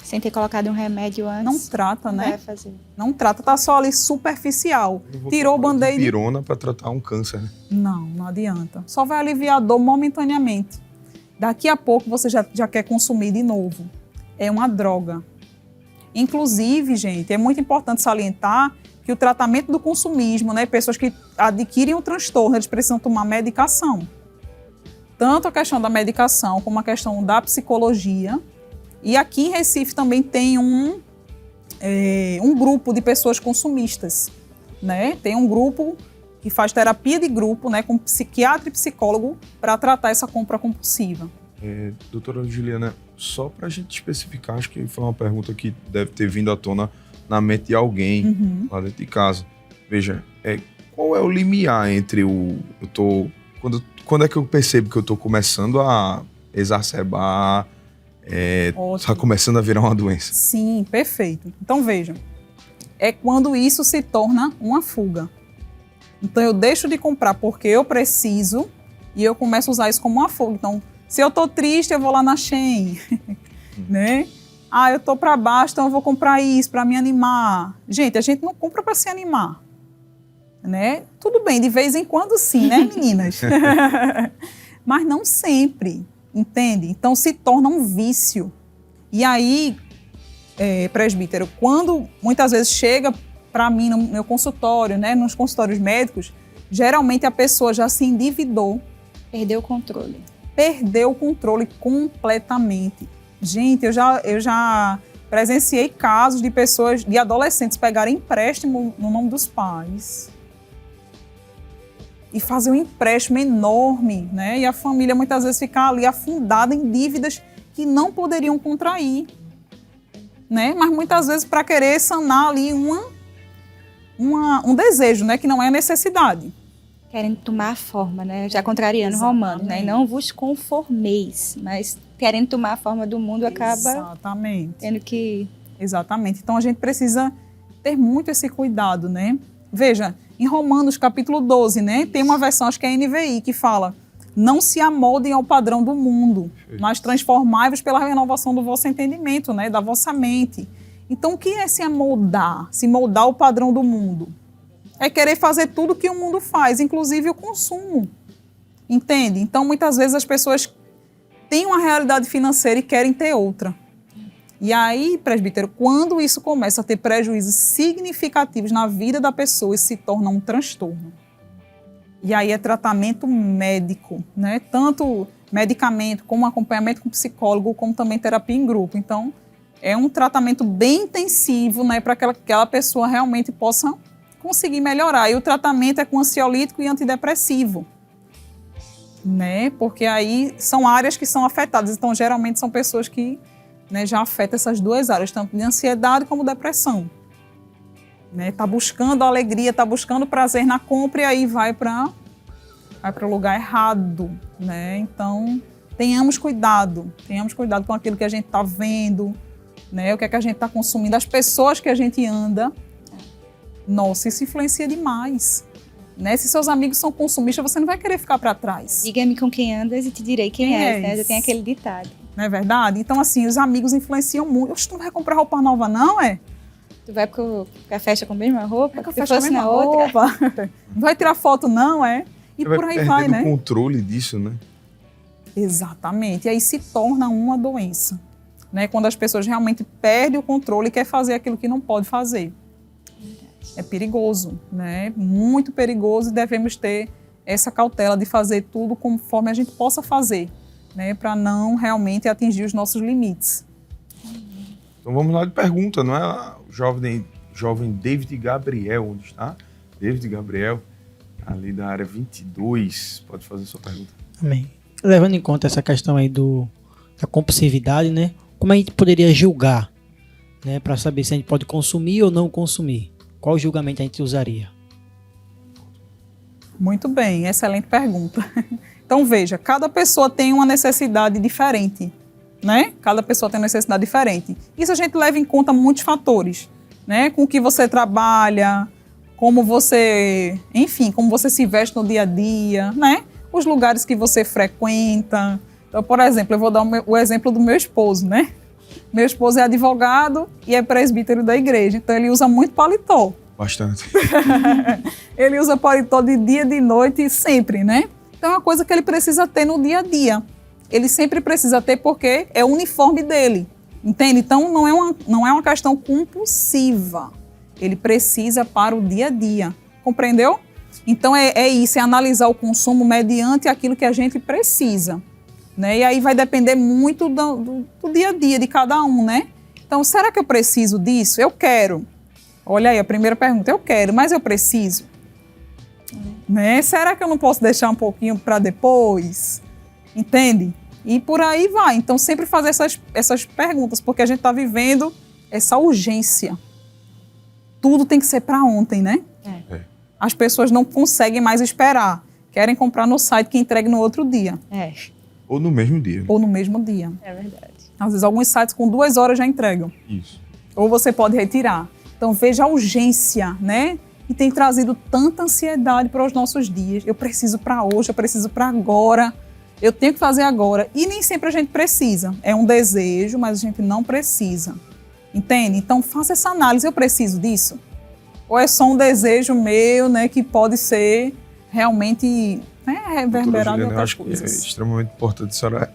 Sem ter colocado um remédio antes. Não trata, né? Vai fazer. Não trata, tá só ali superficial. Tirou o band-aid... Pirona para tratar um câncer, né? Não adianta. Só vai aliviar a dor momentaneamente. Daqui a pouco você já quer consumir de novo. É uma droga. Inclusive, gente, é muito importante salientar que o tratamento do consumismo, né, pessoas que adquirem um transtorno, eles precisam tomar medicação. Tanto a questão da medicação como a questão da psicologia. E aqui em Recife também tem um grupo de pessoas consumistas, né? Tem um grupo que faz terapia de grupo, né, com psiquiatra e psicólogo para tratar essa compra compulsiva. Doutora Juliana, só para a gente especificar, acho que foi uma pergunta que deve ter vindo à tona na mente de alguém lá dentro de casa. Veja, qual é o limiar entre quando é que eu percebo que eu estou começando a exacerbar, está começando a virar uma doença? Sim, perfeito. Então vejam, é quando isso se torna uma fuga. Então eu deixo de comprar porque eu preciso e eu começo a usar isso como uma fuga. Então, se eu estou triste, eu vou lá na Shein, né? Eu estou para baixo, então eu vou comprar isso para me animar. Gente, a gente não compra para se animar, né? Tudo bem, de vez em quando sim, né, meninas? Mas não sempre, entende? Então se torna um vício. E aí, presbítero, quando muitas vezes chega para mim no meu consultório, né, nos consultórios médicos, geralmente a pessoa já se endividou. Perdeu o controle. Perdeu o controle completamente. Gente, eu já presenciei casos de pessoas, de adolescentes pegarem empréstimo no nome dos pais e fazer um empréstimo enorme, né? E a família muitas vezes ficar ali afundada em dívidas que não poderiam contrair, né? Mas muitas vezes para querer sanar ali um desejo, né? Que não é necessidade. Querendo tomar a forma, né? Já contrariando Romanos, né? E não vos conformeis, mas querendo tomar a forma do mundo acaba tendo que... Exatamente. Então a gente precisa ter muito esse cuidado, né? Veja, em Romanos capítulo 12, né? Tem uma versão, acho que é a NVI, que fala: não se amoldem ao padrão do mundo, mas transformai-vos pela renovação do vosso entendimento, né? Da vossa mente. Então o que é se amoldar? Se moldar ao padrão do mundo? É querer fazer tudo que o mundo faz, inclusive o consumo. Entende? Então, muitas vezes as pessoas têm uma realidade financeira e querem ter outra. E aí, presbítero, quando isso começa a ter prejuízos significativos na vida da pessoa, isso se torna um transtorno. E aí é tratamento médico, né? Tanto medicamento, como acompanhamento com psicólogo, como também terapia em grupo. Então, é um tratamento bem intensivo, né, para que aquela pessoa realmente possa conseguir melhorar. E o tratamento é com ansiolítico e antidepressivo, né? Porque aí são áreas que são afetadas. Então, geralmente são pessoas que, né, já afetam essas duas áreas, tanto de ansiedade como depressão. Né? Tá buscando alegria, tá buscando prazer na compra e aí vai para o lugar errado, né? Então, tenhamos cuidado com aquilo que a gente está vendo, né? O que é que a gente está consumindo, as pessoas que a gente anda. Nossa, isso influencia demais. Né? Se seus amigos são consumistas, você não vai querer ficar para trás. Diga-me com quem andas e te direi quem és, né? Já tem aquele ditado. Não é verdade? Então, assim, os amigos influenciam muito. Oxe, tu não vai comprar roupa nova, não, é? Tu vai pra festa com a mesma roupa? Vai festa com a mesma roupa. Não vai tirar foto, não, é? E por aí vai, né? O controle disso, né? Exatamente. E aí se torna uma doença. Né? Quando as pessoas realmente perdem o controle e querem fazer aquilo que não pode fazer. É perigoso, né? Muito perigoso, e devemos ter essa cautela de fazer tudo conforme a gente possa fazer, né? Para não realmente atingir os nossos limites. Então vamos lá de pergunta, não é? O jovem David Gabriel, onde está? David Gabriel, ali da área 22, pode fazer sua pergunta. Amém. Levando em conta essa questão aí da compulsividade, né? Como a gente poderia julgar, né? Para saber se a gente pode consumir ou não consumir? Qual julgamento a gente usaria? Muito bem, excelente pergunta. Então veja, cada pessoa tem uma necessidade diferente, né? Cada pessoa tem uma necessidade diferente. Isso a gente leva em conta muitos fatores, né? Com o que você trabalha, como você, enfim, como você se veste no dia a dia, né? Os lugares que você frequenta. Então, por exemplo, eu vou dar o exemplo do meu esposo, né? Meu esposo é advogado e é presbítero da igreja, então ele usa muito paletó. Bastante. Ele usa paletó de dia, de noite, sempre, né? Então é uma coisa que ele precisa ter no dia a dia. Ele sempre precisa ter porque é o uniforme dele, entende? Então não é uma questão compulsiva. Ele precisa para o dia a dia, compreendeu? Então é isso, é analisar o consumo mediante aquilo que a gente precisa. Né? E aí vai depender muito do dia a dia de cada um, né? Então, será que eu preciso disso? Eu quero. Olha aí, a primeira pergunta, eu quero, mas eu preciso? Né? Será que eu não posso deixar um pouquinho para depois? Entende? E por aí vai. Então, sempre fazer essas perguntas, porque a gente está vivendo essa urgência, tudo tem que ser para ontem, né? É. As pessoas não conseguem mais esperar. Querem comprar no site que entregue no outro dia. Ou no mesmo dia. Ou no mesmo dia. É verdade. Às vezes, alguns sites com 2 horas já entregam. Isso. Ou você pode retirar. Então, veja a urgência, né? E tem trazido tanta ansiedade para os nossos dias. Eu preciso para hoje, eu preciso para agora. Eu tenho que fazer agora. E nem sempre a gente precisa. É um desejo, mas a gente não precisa. Entende? Então, faça essa análise. Eu preciso disso? Ou é só um desejo meu, né? Que pode ser realmente reverberado em Juliana, eu outras acho que é coisas. extremamente importante a senhora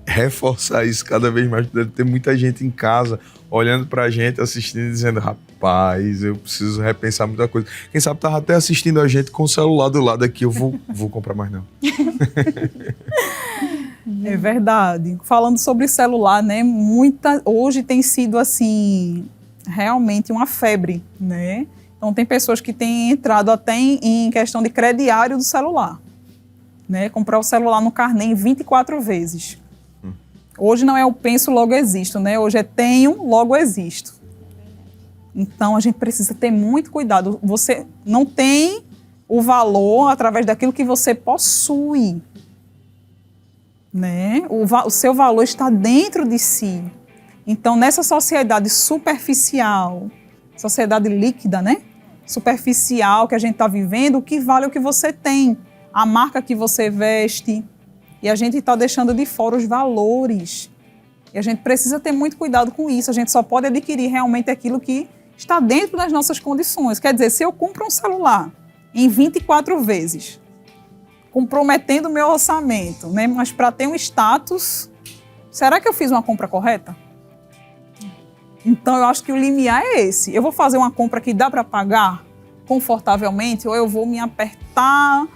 reforçar isso cada vez mais. Deve ter muita gente em casa olhando pra gente, assistindo e dizendo: rapaz, eu preciso repensar muita coisa. Quem sabe tava até assistindo a gente com o celular do lado aqui. Eu vou comprar mais não. É verdade. Falando sobre celular, né? Hoje tem sido assim, realmente uma febre, né? Então tem pessoas que têm entrado até em questão de crediário do celular, né? Comprar o celular no carnê em 24 vezes. Hoje não é o penso, logo existo, né? Hoje é tenho, logo existo. Então a gente precisa ter muito cuidado. Você não tem o valor através daquilo que você possui, né? O seu valor está dentro de si. Então, nessa sociedade superficial, sociedade líquida, né? Superficial que a gente está vivendo, o que vale é o que você tem, a marca que você veste. E a gente está deixando de fora os valores. E a gente precisa ter muito cuidado com isso. A gente só pode adquirir realmente aquilo que está dentro das nossas condições. Quer dizer, se eu compro um celular em 24 vezes, comprometendo o meu orçamento, né? Mas para ter um status, será que eu fiz uma compra correta? Então, eu acho que o limiar é esse. Eu vou fazer uma compra que dá para pagar confortavelmente ou eu vou me apertar,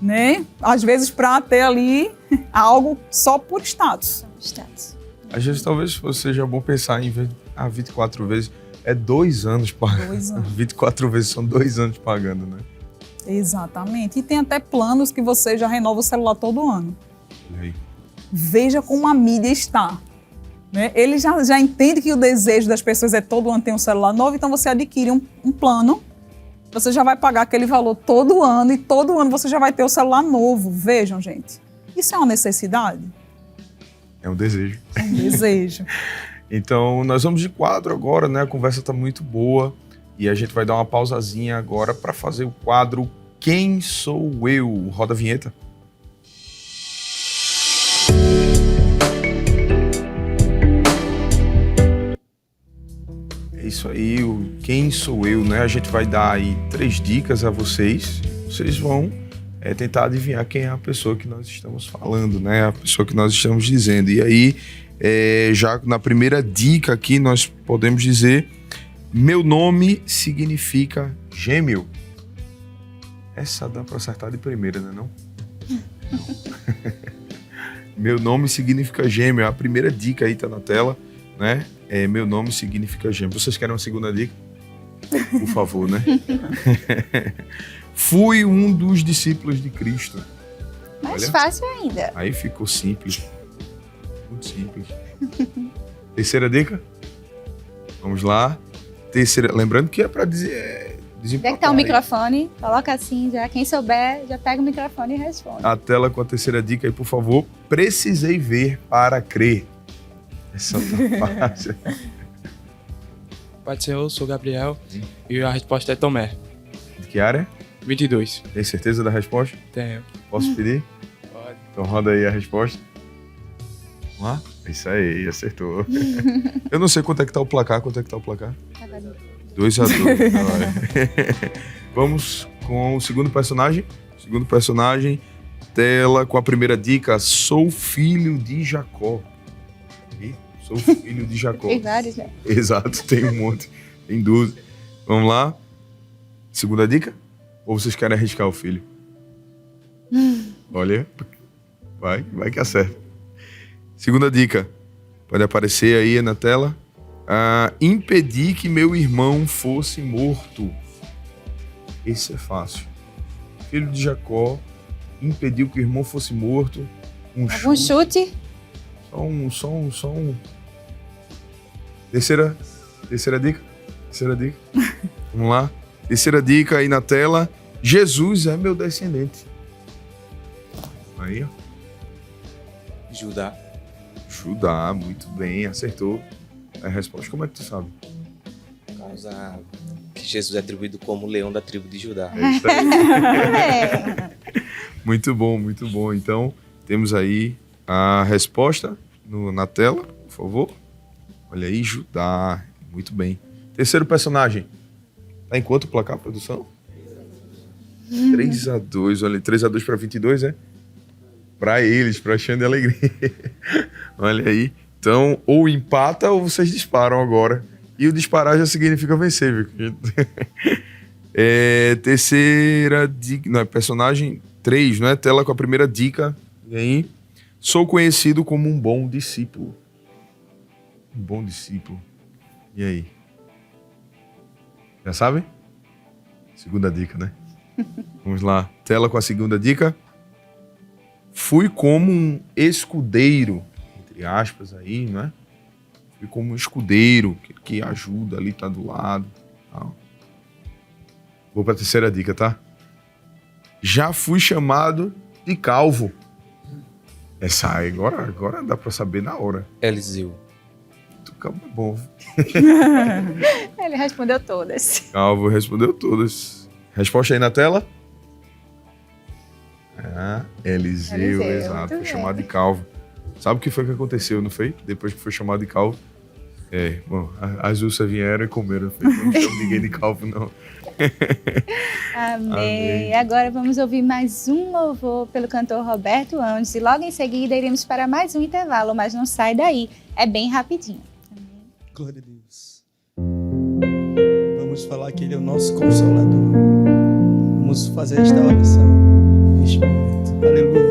né? Às vezes para ter ali algo só por status. Às vezes talvez seja bom pensar em 24 vezes. É 2 anos pagando. 2 anos. 24 vezes são 2 anos pagando, né? Exatamente. E tem até planos que você já renova o celular todo ano. E aí? Veja como a mídia está. Né? Ele já entende que o desejo das pessoas é todo ano ter um celular novo, então você adquire um plano, você já vai pagar aquele valor todo ano e todo ano você já vai ter o celular novo. Vejam, gente. Isso é uma necessidade? É um desejo. É um desejo. Então, nós vamos de quadro agora, né? A conversa está muito boa e a gente vai dar uma pausazinha agora para fazer o quadro Quem Sou Eu? Roda a vinheta. É isso aí, o Quem Sou Eu, né? A gente vai dar aí 3 dicas a vocês. Vocês vão tentar adivinhar quem é a pessoa que nós estamos falando, né? A pessoa que nós estamos dizendo. E aí, já na primeira dica aqui, nós podemos dizer: meu nome significa gêmeo. Essa dá para acertar de primeira, né? Não? Meu nome significa gêmeo. A primeira dica aí tá na tela, né? Meu nome significa gêmeo. Vocês querem uma segunda dica? Por favor, né? Fui um dos discípulos de Cristo. Mais Olha, fácil ainda. aí ficou simples. Muito simples. Terceira dica? Vamos lá. Terceira. Lembrando que é para dizer. Onde é que tá o microfone? Coloca assim, já quem souber, já pega o microfone e responde. A tela com a terceira dica aí, por favor. Precisei ver para crer. Essa tá fácil. Pode ser, eu sou Gabriel e a resposta é Tomé. De que área? 22. Tem certeza da resposta? Tenho. Posso pedir? Pode. Então roda aí a resposta. Vamos lá? Isso aí, acertou. Eu não sei quanto é que tá o placar. Quanto é que tá o placar? 2-2. Vamos com o segundo personagem. Segundo personagem, tela com a primeira dica. Sou filho de Jacó. E sou filho de Jacó. Tem vários, né? Exato, tem um monte. Tem 12. Vamos lá. Segunda dica? Ou vocês querem arriscar o filho? Olha, vai que acerta. Segunda dica. Pode aparecer aí na tela. Impedi que meu irmão fosse morto. Esse é fácil. Filho de Jacó impediu que o irmão fosse morto. Algum chute? Só um. Terceira dica. Vamos lá. Terceira dica aí na tela. Jesus é meu descendente. Aí, ó. Judá. Judá, muito bem, acertou. A resposta, como é que tu sabe? Por causa que Jesus é atribuído como leão da tribo de Judá. É isso aí. Muito bom, muito bom. Então, temos aí a resposta na tela, por favor. Olha aí, Judá. Muito bem. Terceiro personagem. Tá em quanto o placar, produção? 3-2. Olha, 3-2 para 22, é? Para eles, para Xande Alegria. Olha aí. Então, ou empata ou vocês disparam agora. E o disparar já significa vencer, viu? Terceira dica. Não, é personagem 3, não é? Tela com a primeira dica. E aí? Sou conhecido como um bom discípulo. Um bom discípulo. E aí? Já sabem? Segunda dica, né? Vamos lá. Tela com a segunda dica. Fui como um escudeiro, entre aspas aí, não é? Fui como um escudeiro que ajuda ali, tá do lado. Tal. Vou pra terceira dica, tá? Já fui chamado de calvo. Essa aí, agora dá pra saber na hora. Eliseu. Calvo é bom. Ele respondeu todas. Calvo respondeu todas. Resposta aí na tela? Eliseu, exato. Foi chamado de calvo. Sabe o que foi que aconteceu, não foi? Depois que foi chamado de calvo. Bom, as ursas vieram e comeram. Não chamo ninguém de calvo, não. Amém. Agora vamos ouvir mais um louvor pelo cantor Roberto Andes. E logo em seguida iremos para mais um intervalo, mas não sai daí. É bem rapidinho. Glória a Deus. Vamos falar que Ele é o nosso Consolador. Vamos fazer esta oração neste momento. Aleluia.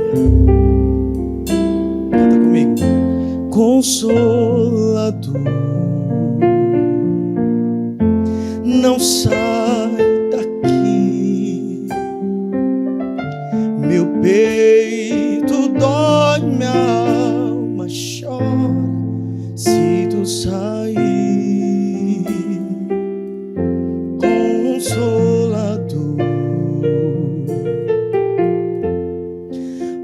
Canta comigo. Consolador, não sai daqui. Meu peito dói, minha alma chora se tu sair. Consolador,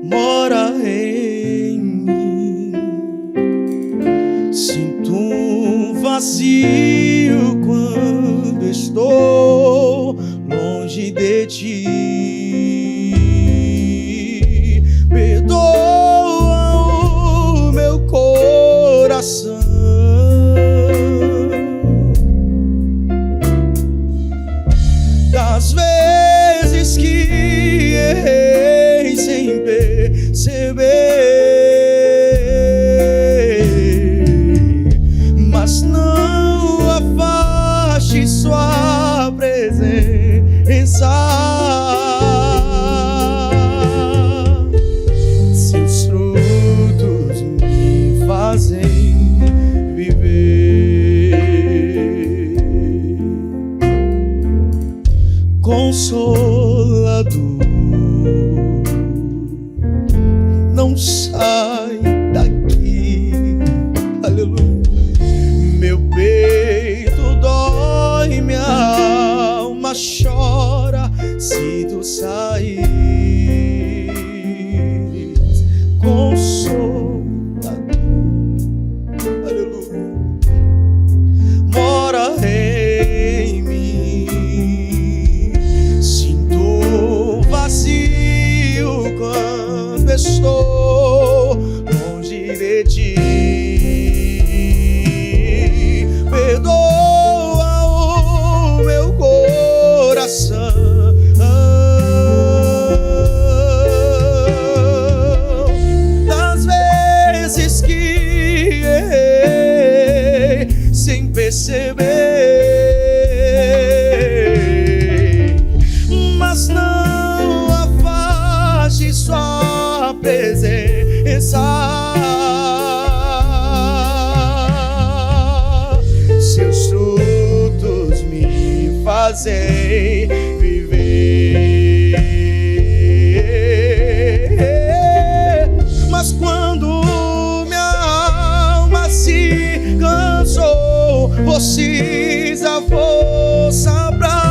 mora em mim. Sinto um vazio quando estou longe de ti. Perdoa o meu coração. Das vezes que errei sem perceber, mas não afaste sua presença. Seus frutos me fazem viver. Consolador, não sai daqui. Aleluia. Meu peito dói, minha alma chora se tu sair. Consolador, aleluia, mora em mim. Sinto vazio quando estou longe de ti. Perdoa o meu coração. Das vezes que errei sem perceber, mas não afaste sua presença. Seus frutos me fazem viver. Mas quando minha alma se cansou, precisa força pra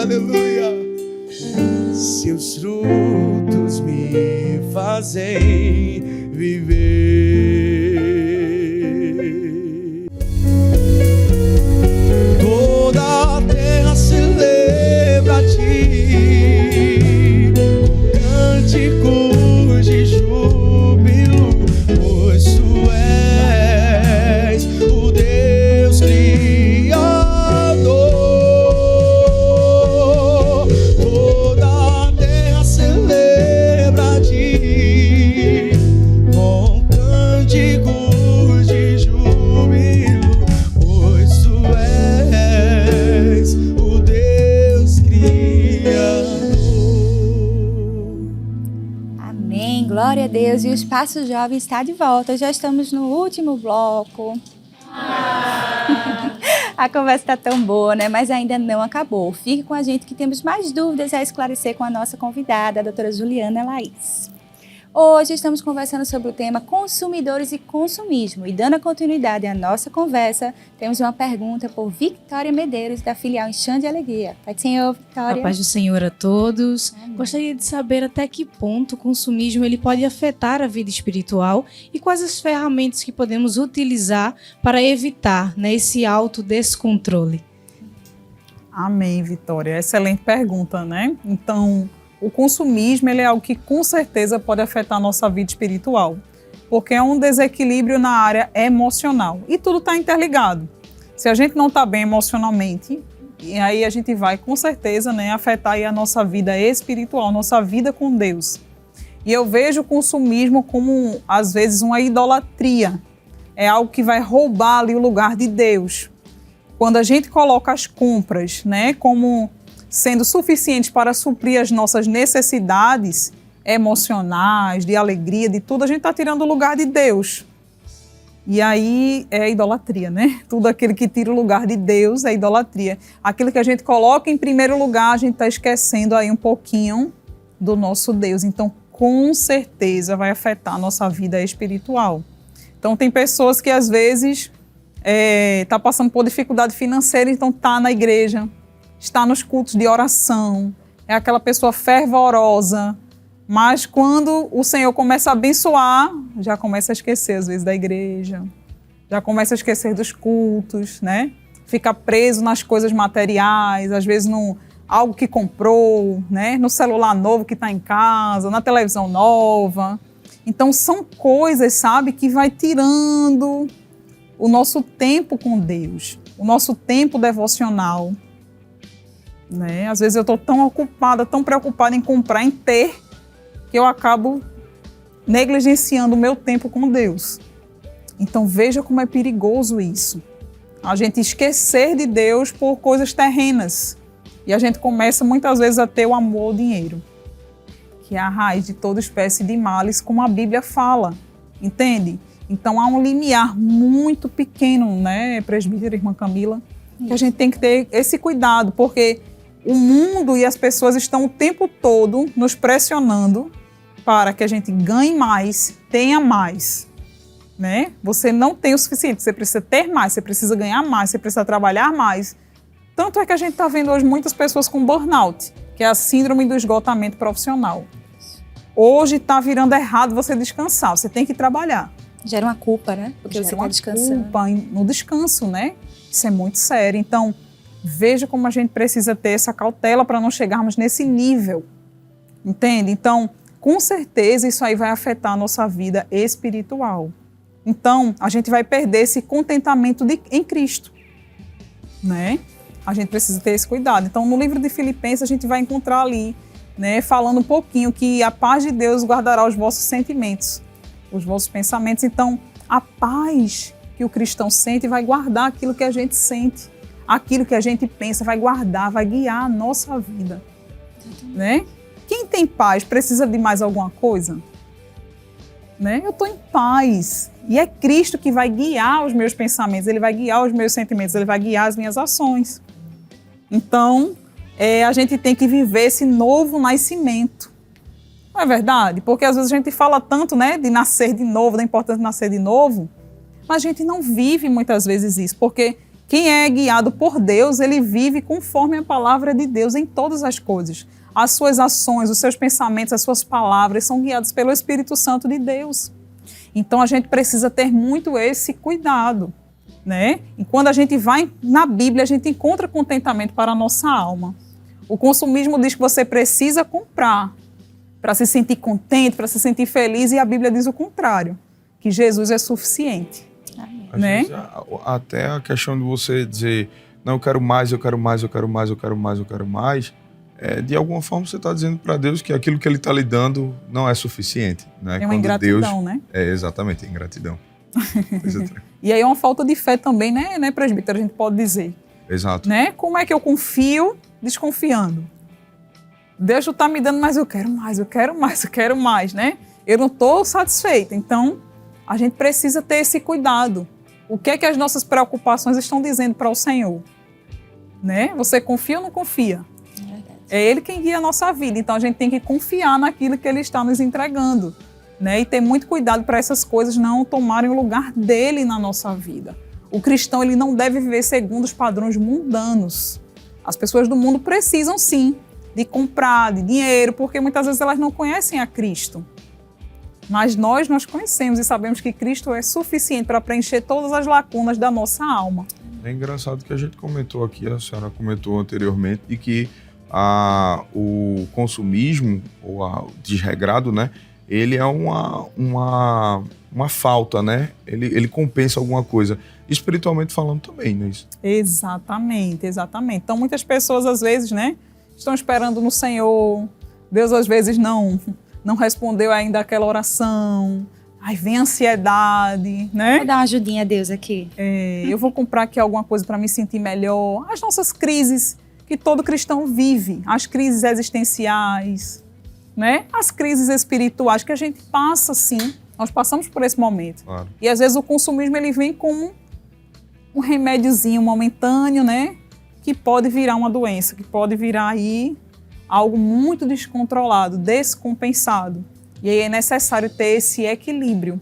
aleluia. Seus frutos me fazem viver. Toda a terra celebra a ti, cânticos de júbilo, pois tu és o Deus Criador. Toda a terra celebra a ti, com cânticos de júbilo, pois tu és o Deus Criador. Amém, glória a Deus. E o Espaço Jovem está de volta. Já estamos no último bloco. A conversa está tão boa, né? Mas ainda não acabou. Fique com a gente que temos mais dúvidas a esclarecer com a nossa convidada, a doutora Juliana Laís. Hoje estamos conversando sobre o tema consumidores e consumismo. E dando continuidade à nossa conversa, temos uma pergunta por Victória Medeiros, da filial Enxame de Alegria. Pai do Senhor, Victória. A paz do Senhor a todos. Gostaria de saber até que ponto o consumismo ele pode afetar a vida espiritual e quais as ferramentas que podemos utilizar para evitar, né, esse autodescontrole. Amém, Vitória. Excelente pergunta, né? Então, o consumismo ele é algo que com certeza pode afetar a nossa vida espiritual, porque é um desequilíbrio na área emocional e tudo está interligado. Se a gente não está bem emocionalmente, e aí a gente vai com certeza, né, afetar aí a nossa vida espiritual, nossa vida com Deus. E eu vejo o consumismo como, às vezes, uma idolatria. É algo que vai roubar ali o lugar de Deus. Quando a gente coloca as compras, né, como sendo suficientes para suprir as nossas necessidades emocionais, de alegria, de tudo, a gente está tirando o lugar de Deus. E aí é idolatria, né? Tudo aquilo que tira o lugar de Deus é idolatria. Aquilo que a gente coloca em primeiro lugar, a gente está esquecendo aí um pouquinho do nosso Deus. Então, com certeza, vai afetar a nossa vida espiritual. Então, tem pessoas que, às vezes, tá passando por dificuldade financeira, então está na igreja, está nos cultos de oração, é aquela pessoa fervorosa, mas quando o Senhor começa a abençoar, já começa a esquecer, às vezes, da igreja, já começa a esquecer dos cultos, né? Fica preso nas coisas materiais, às vezes no algo que comprou, né? No celular novo que está em casa, na televisão nova. Então, são coisas, sabe, que vai tirando o nosso tempo com Deus, o nosso tempo devocional. Né? Às vezes eu estou tão ocupada, tão preocupada em comprar, em ter, que eu acabo negligenciando o meu tempo com Deus. Então veja como é perigoso isso. A gente esquecer de Deus por coisas terrenas. E a gente começa muitas vezes a ter o amor ao dinheiro, que é a raiz de toda espécie de males, como a Bíblia fala. Entende? Então há um limiar muito pequeno, né, presbítera, irmã Camila, que a gente tem que ter esse cuidado, porque o mundo e as pessoas estão o tempo todo nos pressionando para que a gente ganhe mais, tenha mais, né? Você não tem o suficiente, você precisa ter mais, você precisa ganhar mais, você precisa trabalhar mais. Tanto é que a gente está vendo hoje muitas pessoas com burnout, que é a síndrome do esgotamento profissional. Hoje está virando errado você descansar, você tem que trabalhar. Gera uma culpa, né? Porque você está descansando. Culpa no descanso, né? Isso é muito sério. Então, veja como a gente precisa ter essa cautela para não chegarmos nesse nível, entende? Então, com certeza, isso aí vai afetar a nossa vida espiritual. Então, a gente vai perder esse contentamento em Cristo, né? A gente precisa ter esse cuidado. Então, no livro de Filipenses, a gente vai encontrar ali, né, falando um pouquinho que a paz de Deus guardará os vossos sentimentos, os vossos pensamentos. Então, a paz que o cristão sente vai guardar aquilo que a gente sente. Aquilo que a gente pensa vai guardar, vai guiar a nossa vida, né? Quem tem paz precisa de mais alguma coisa? Né? Eu estou em paz e é Cristo que vai guiar os meus pensamentos, Ele vai guiar os meus sentimentos, Ele vai guiar as minhas ações. Então, a gente tem que viver esse novo nascimento. Não é verdade? Porque às vezes a gente fala tanto, né, de nascer de novo, da importância de nascer de novo, mas a gente não vive muitas vezes isso, porque Quem é guiado por Deus, ele vive conforme a palavra de Deus em todas as coisas. As suas ações, os seus pensamentos, as suas palavras são guiados pelo Espírito Santo de Deus. Então a gente precisa ter muito esse cuidado, né? E quando a gente vai na Bíblia, a gente encontra contentamento para a nossa alma. O consumismo diz que você precisa comprar para se sentir contente, para se sentir feliz, e a Bíblia diz o contrário, que Jesus é suficiente. Às Né? vezes, até a questão de você dizer, não, eu quero mais, eu quero mais, eu quero mais, eu quero mais, eu quero mais, de alguma forma você está dizendo para Deus que aquilo que Ele está lhe dando não é suficiente. Né? É uma ingratidão, né? Exatamente, ingratidão. E aí é uma falta de fé também, né, presbítero, a gente pode dizer. Exato. Né? Como é que eu confio desconfiando? Deus está me dando, mas eu quero mais, eu quero mais, eu quero mais, né? Eu não estou satisfeita. Então, a gente precisa ter esse cuidado. O que é que as nossas preocupações estão dizendo para o Senhor? Né? Você confia ou não confia? É Ele quem guia a nossa vida. Então, a gente tem que confiar naquilo que Ele está nos entregando. Né? E ter muito cuidado para essas coisas não tomarem o lugar dEle na nossa vida. O cristão, ele não deve viver segundo os padrões mundanos. As pessoas do mundo precisam, sim, de comprar, de dinheiro, porque muitas vezes elas não conhecem a Cristo. Mas nós conhecemos e sabemos que Cristo é suficiente para preencher todas as lacunas da nossa alma. É engraçado que a gente comentou aqui, a senhora comentou anteriormente, de que o consumismo, ou o desregrado, né, ele é uma falta, né? Ele compensa alguma coisa. Espiritualmente falando também, não é isso? Exatamente, exatamente. Então muitas pessoas às vezes, né, estão esperando no Senhor, Deus às vezes não respondeu ainda aquela oração, aí vem a ansiedade, né? Vou dar uma ajudinha a Deus aqui. Eu vou comprar aqui alguma coisa para me sentir melhor. As nossas crises que todo cristão vive, as crises existenciais, né? As crises espirituais que a gente passa, sim, nós passamos por esse momento. Claro. E às vezes o consumismo ele vem como um remédiozinho momentâneo, né? Que pode virar uma doença, que pode virar aí algo muito descontrolado, descompensado. E aí é necessário ter esse equilíbrio.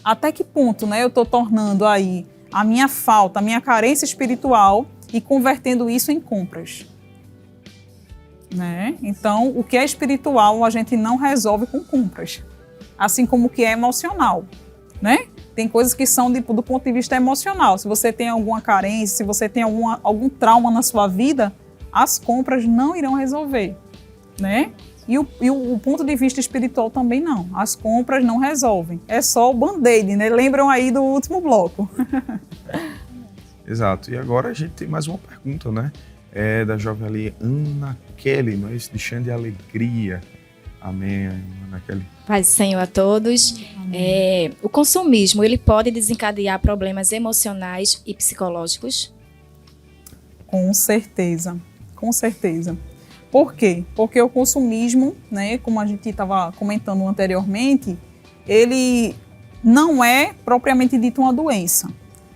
Até que ponto, né, eu estou tornando aí a minha falta, a minha carência espiritual e convertendo isso em compras? Né? Então, o que é espiritual a gente não resolve com compras. Assim como o que é emocional, né? Tem coisas que são do ponto de vista emocional. Se você tem alguma carência, se você tem algum trauma na sua vida, as compras não irão resolver, né? E o ponto de vista espiritual também não. As compras não resolvem. É só o band-aid, né? Lembram aí do último bloco. Exato. E agora a gente tem mais uma pergunta, né? É da jovem ali, Ana Kelly, não é isso? De Chã de Alegria. Amém, Ana Kelly. Paz do Senhor a todos. O consumismo, ele pode desencadear problemas emocionais e psicológicos? Com certeza, com certeza. Por quê? Porque o consumismo, né, como a gente estava comentando anteriormente, ele não é propriamente dito uma doença.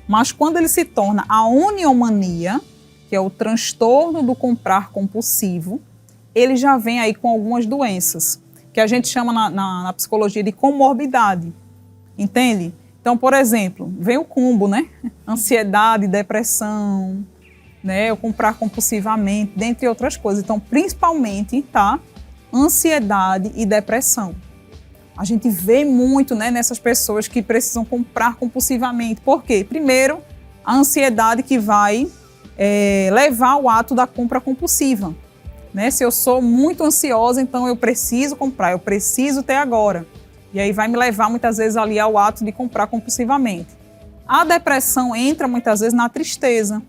Mas quando ele se torna a oniomania, que é o transtorno do comprar compulsivo, ele já vem aí com algumas doenças, que a gente chama na psicologia de comorbidade, entende? Então, por exemplo, vem o combo, né? Ansiedade, depressão, né? Eu comprar compulsivamente, dentre outras coisas. Então, principalmente, tá? Ansiedade e depressão. A gente vê muito, né, nessas pessoas que precisam comprar compulsivamente. Por quê? Primeiro, a ansiedade que vai levar ao ato da compra compulsiva. Né? Se eu sou muito ansiosa, então eu preciso comprar, eu preciso ter agora. E aí vai me levar muitas vezes ali ao ato de comprar compulsivamente. A depressão entra muitas vezes na tristeza.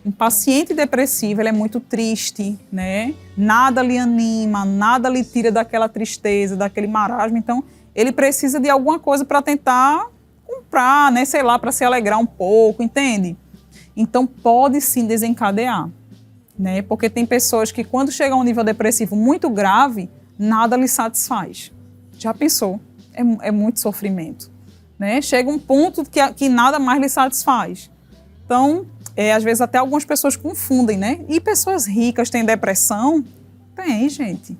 Um paciente depressivo, ele é muito triste, né? Nada lhe anima, nada lhe tira daquela tristeza, daquele marasmo. Então, ele precisa de alguma coisa para tentar comprar, né? Sei lá, para se alegrar um pouco, entende? Então, pode sim desencadear. Né? Porque tem pessoas que quando chegam a um nível depressivo muito grave, nada lhes satisfaz. Já pensou? É muito sofrimento. Né? Chega um ponto que nada mais lhe satisfaz. Então, às vezes até algumas pessoas confundem, né? E pessoas ricas têm depressão? Tem, gente.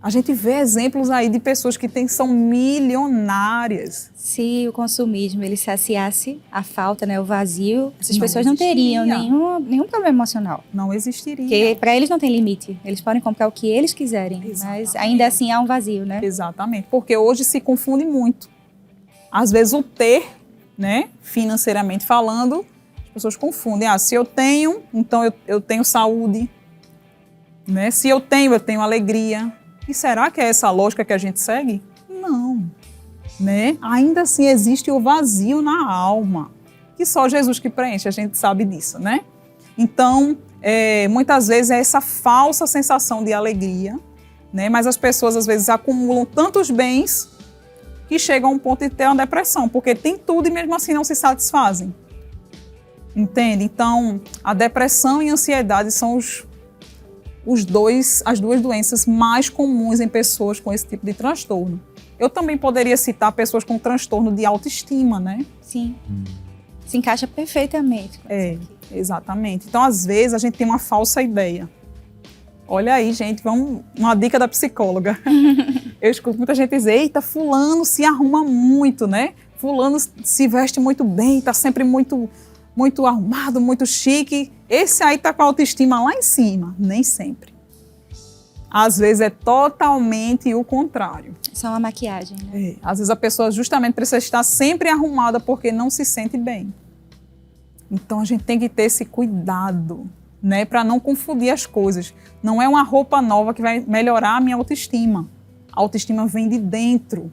A gente vê exemplos aí de pessoas que são milionárias. Se o consumismo ele saciasse a falta, né, o vazio, essas Não pessoas não teriam existiria. nenhum problema emocional. Não existiria. Porque para eles não tem limite. Eles podem comprar o que eles quiserem, mas ainda assim há um vazio, né? Exatamente. Porque hoje se confunde muito. Às vezes o ter, né, financeiramente falando, as pessoas confundem. Se eu tenho, então eu tenho saúde. Né? Se eu tenho alegria. E será que é essa lógica que a gente segue? Não. Né? Ainda assim existe o vazio na alma, que só Jesus que preenche, a gente sabe disso, né? Então, muitas vezes é essa falsa sensação de alegria, né? Mas as pessoas às vezes acumulam tantos bens que chegam a um ponto de ter uma depressão, porque tem tudo e mesmo assim não se satisfazem. Entende? Então, a depressão e a ansiedade são as duas doenças mais comuns em pessoas com esse tipo de transtorno. Eu também poderia citar pessoas com transtorno de autoestima, né? Sim. Se encaixa perfeitamente. Exatamente. Então, às vezes, a gente tem uma falsa ideia. Olha aí, gente, uma dica da psicóloga. Eu escuto muita gente dizer, eita, fulano se arruma muito, né? Fulano se veste muito bem, tá sempre muito arrumado, muito chique. Esse aí tá com a autoestima lá em cima. Nem sempre. Às vezes é totalmente o contrário. Só uma maquiagem, né? Às vezes a pessoa justamente precisa estar sempre arrumada porque não se sente bem. Então a gente tem que ter esse cuidado, né, para não confundir as coisas. Não é uma roupa nova que vai melhorar a minha autoestima. A autoestima vem de dentro.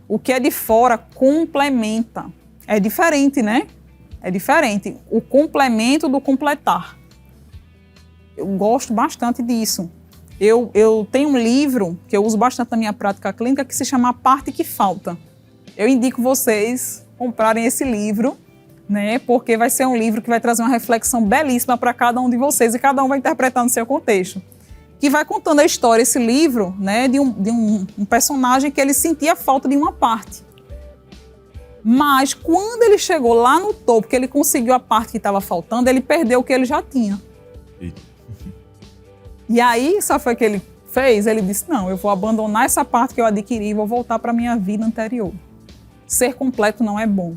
O que é de fora complementa. É diferente, né? É diferente. O complemento do completar. Eu gosto bastante disso. Eu tenho um livro que eu uso bastante na minha prática clínica que se chama A Parte que Falta. Eu indico vocês comprarem esse livro, né? Porque vai ser um livro que vai trazer uma reflexão belíssima para cada um de vocês e cada um vai interpretar no seu contexto. Que vai contando a história, esse livro, né? De um personagem que ele sentia falta de uma parte. Mas quando ele chegou lá no topo, que ele conseguiu a parte que estava faltando, ele perdeu o que ele já tinha. E aí, sabe o que ele fez? Ele disse, não, eu vou abandonar essa parte que eu adquiri e vou voltar para a minha vida anterior. Ser completo não é bom.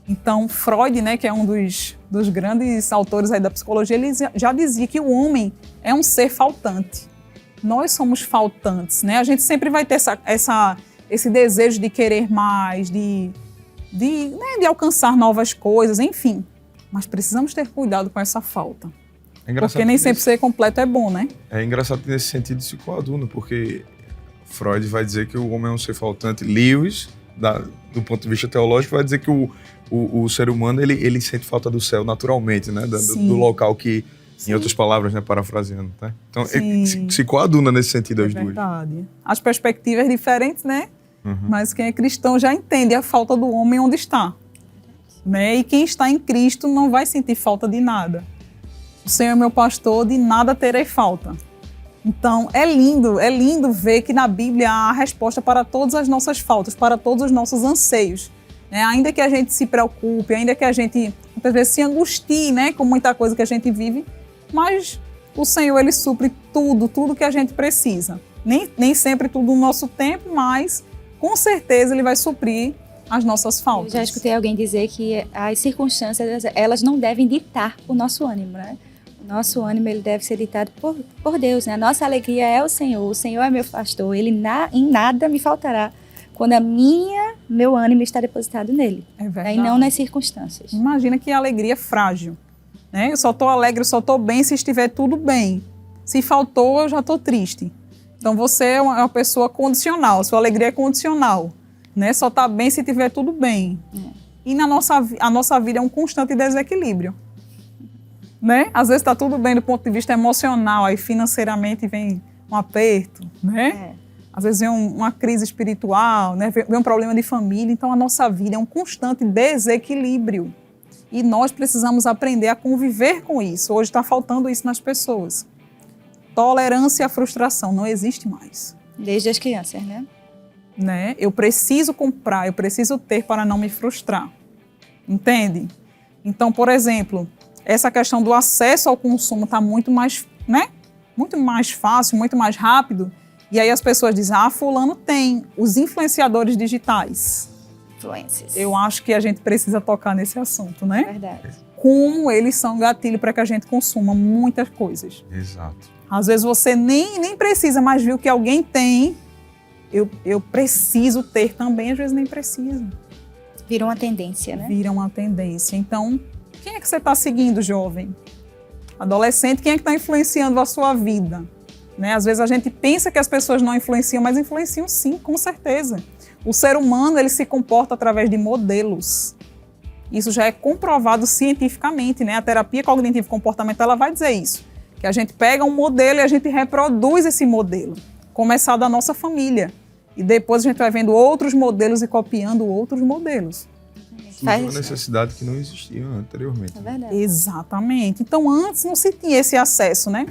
Então, Freud, né, que é um dos grandes autores aí da psicologia, ele já dizia que o homem é um ser faltante. Nós somos faltantes, né? A gente sempre vai ter esse desejo de querer mais, de alcançar novas coisas, enfim. Mas precisamos ter cuidado com essa falta. Porque nem sempre ser completo é bom, né? É engraçado que nesse sentido se coaduna, porque Freud vai dizer que o homem é um ser faltante. Lewis, do ponto de vista teológico, vai dizer que o ser humano ele sente falta do céu naturalmente, né? Do local que, em outras palavras, né, parafraseando. Tá? Então, se coaduna nesse sentido as duas. É verdade. As perspectivas diferentes, né? Uhum. Mas quem é cristão já entende a falta do homem onde está. Né? E quem está em Cristo não vai sentir falta de nada. O Senhor é meu pastor, de nada terei falta. Então, é lindo ver que na Bíblia há a resposta para todas as nossas faltas, para todos os nossos anseios. Né? Ainda que a gente se preocupe, ainda que a gente, muitas vezes, se angustie, né, com muita coisa que a gente vive, mas o Senhor, Ele supre tudo que a gente precisa. Nem sempre tudo no nosso tempo, mas, com certeza, Ele vai suprir as nossas faltas. Eu já escutei alguém dizer que as circunstâncias, elas não devem ditar o nosso ânimo, né? O nosso ânimo, ele deve ser ditado por Deus, né? A nossa alegria é o Senhor é meu pastor, Ele em nada me faltará quando meu ânimo está depositado nele. É verdade. E não nas circunstâncias. Imagina que a alegria é frágil, né? Eu só estou alegre, eu só estou bem se estiver tudo bem. Se faltou, eu já estou triste. Então você é uma pessoa condicional, sua alegria é condicional, né? Só está bem se tiver tudo bem. E a nossa vida é um constante desequilíbrio. Né? Às vezes está tudo bem do ponto de vista emocional, aí financeiramente vem um aperto, né? Às vezes vem uma crise espiritual, né? Vem um problema de família. Então a nossa vida é um constante desequilíbrio. E nós precisamos aprender a conviver com isso. Hoje está faltando isso nas pessoas. Tolerância à frustração não existe mais. Desde as crianças, né? Eu preciso comprar, eu preciso ter para não me frustrar. Entende? Então, por exemplo, essa questão do acesso ao consumo está muito mais, né? Muito mais fácil, muito mais rápido. E aí as pessoas dizem, fulano tem. Os influenciadores digitais. Influências. Eu acho que a gente precisa tocar nesse assunto, né? Verdade. Como eles são gatilho para que a gente consuma muitas coisas. Exato. Às vezes você nem precisa, mas viu que alguém tem, eu preciso ter também, às vezes nem precisa. Vira uma tendência, né? Vira uma tendência. Então, quem é que você está seguindo, jovem? Adolescente, quem é que está influenciando a sua vida? Né? Às vezes a gente pensa que as pessoas não influenciam, mas influenciam sim, com certeza. O ser humano, ele se comporta através de modelos. Isso já é comprovado cientificamente, né? A terapia cognitivo-comportamental, ela vai dizer isso. Que a gente pega um modelo e a gente reproduz esse modelo. Começar da nossa família. E depois a gente vai vendo outros modelos e copiando outros modelos. Uma necessidade que não existia anteriormente. É verdade. Exatamente. Então, antes não se tinha esse acesso, né?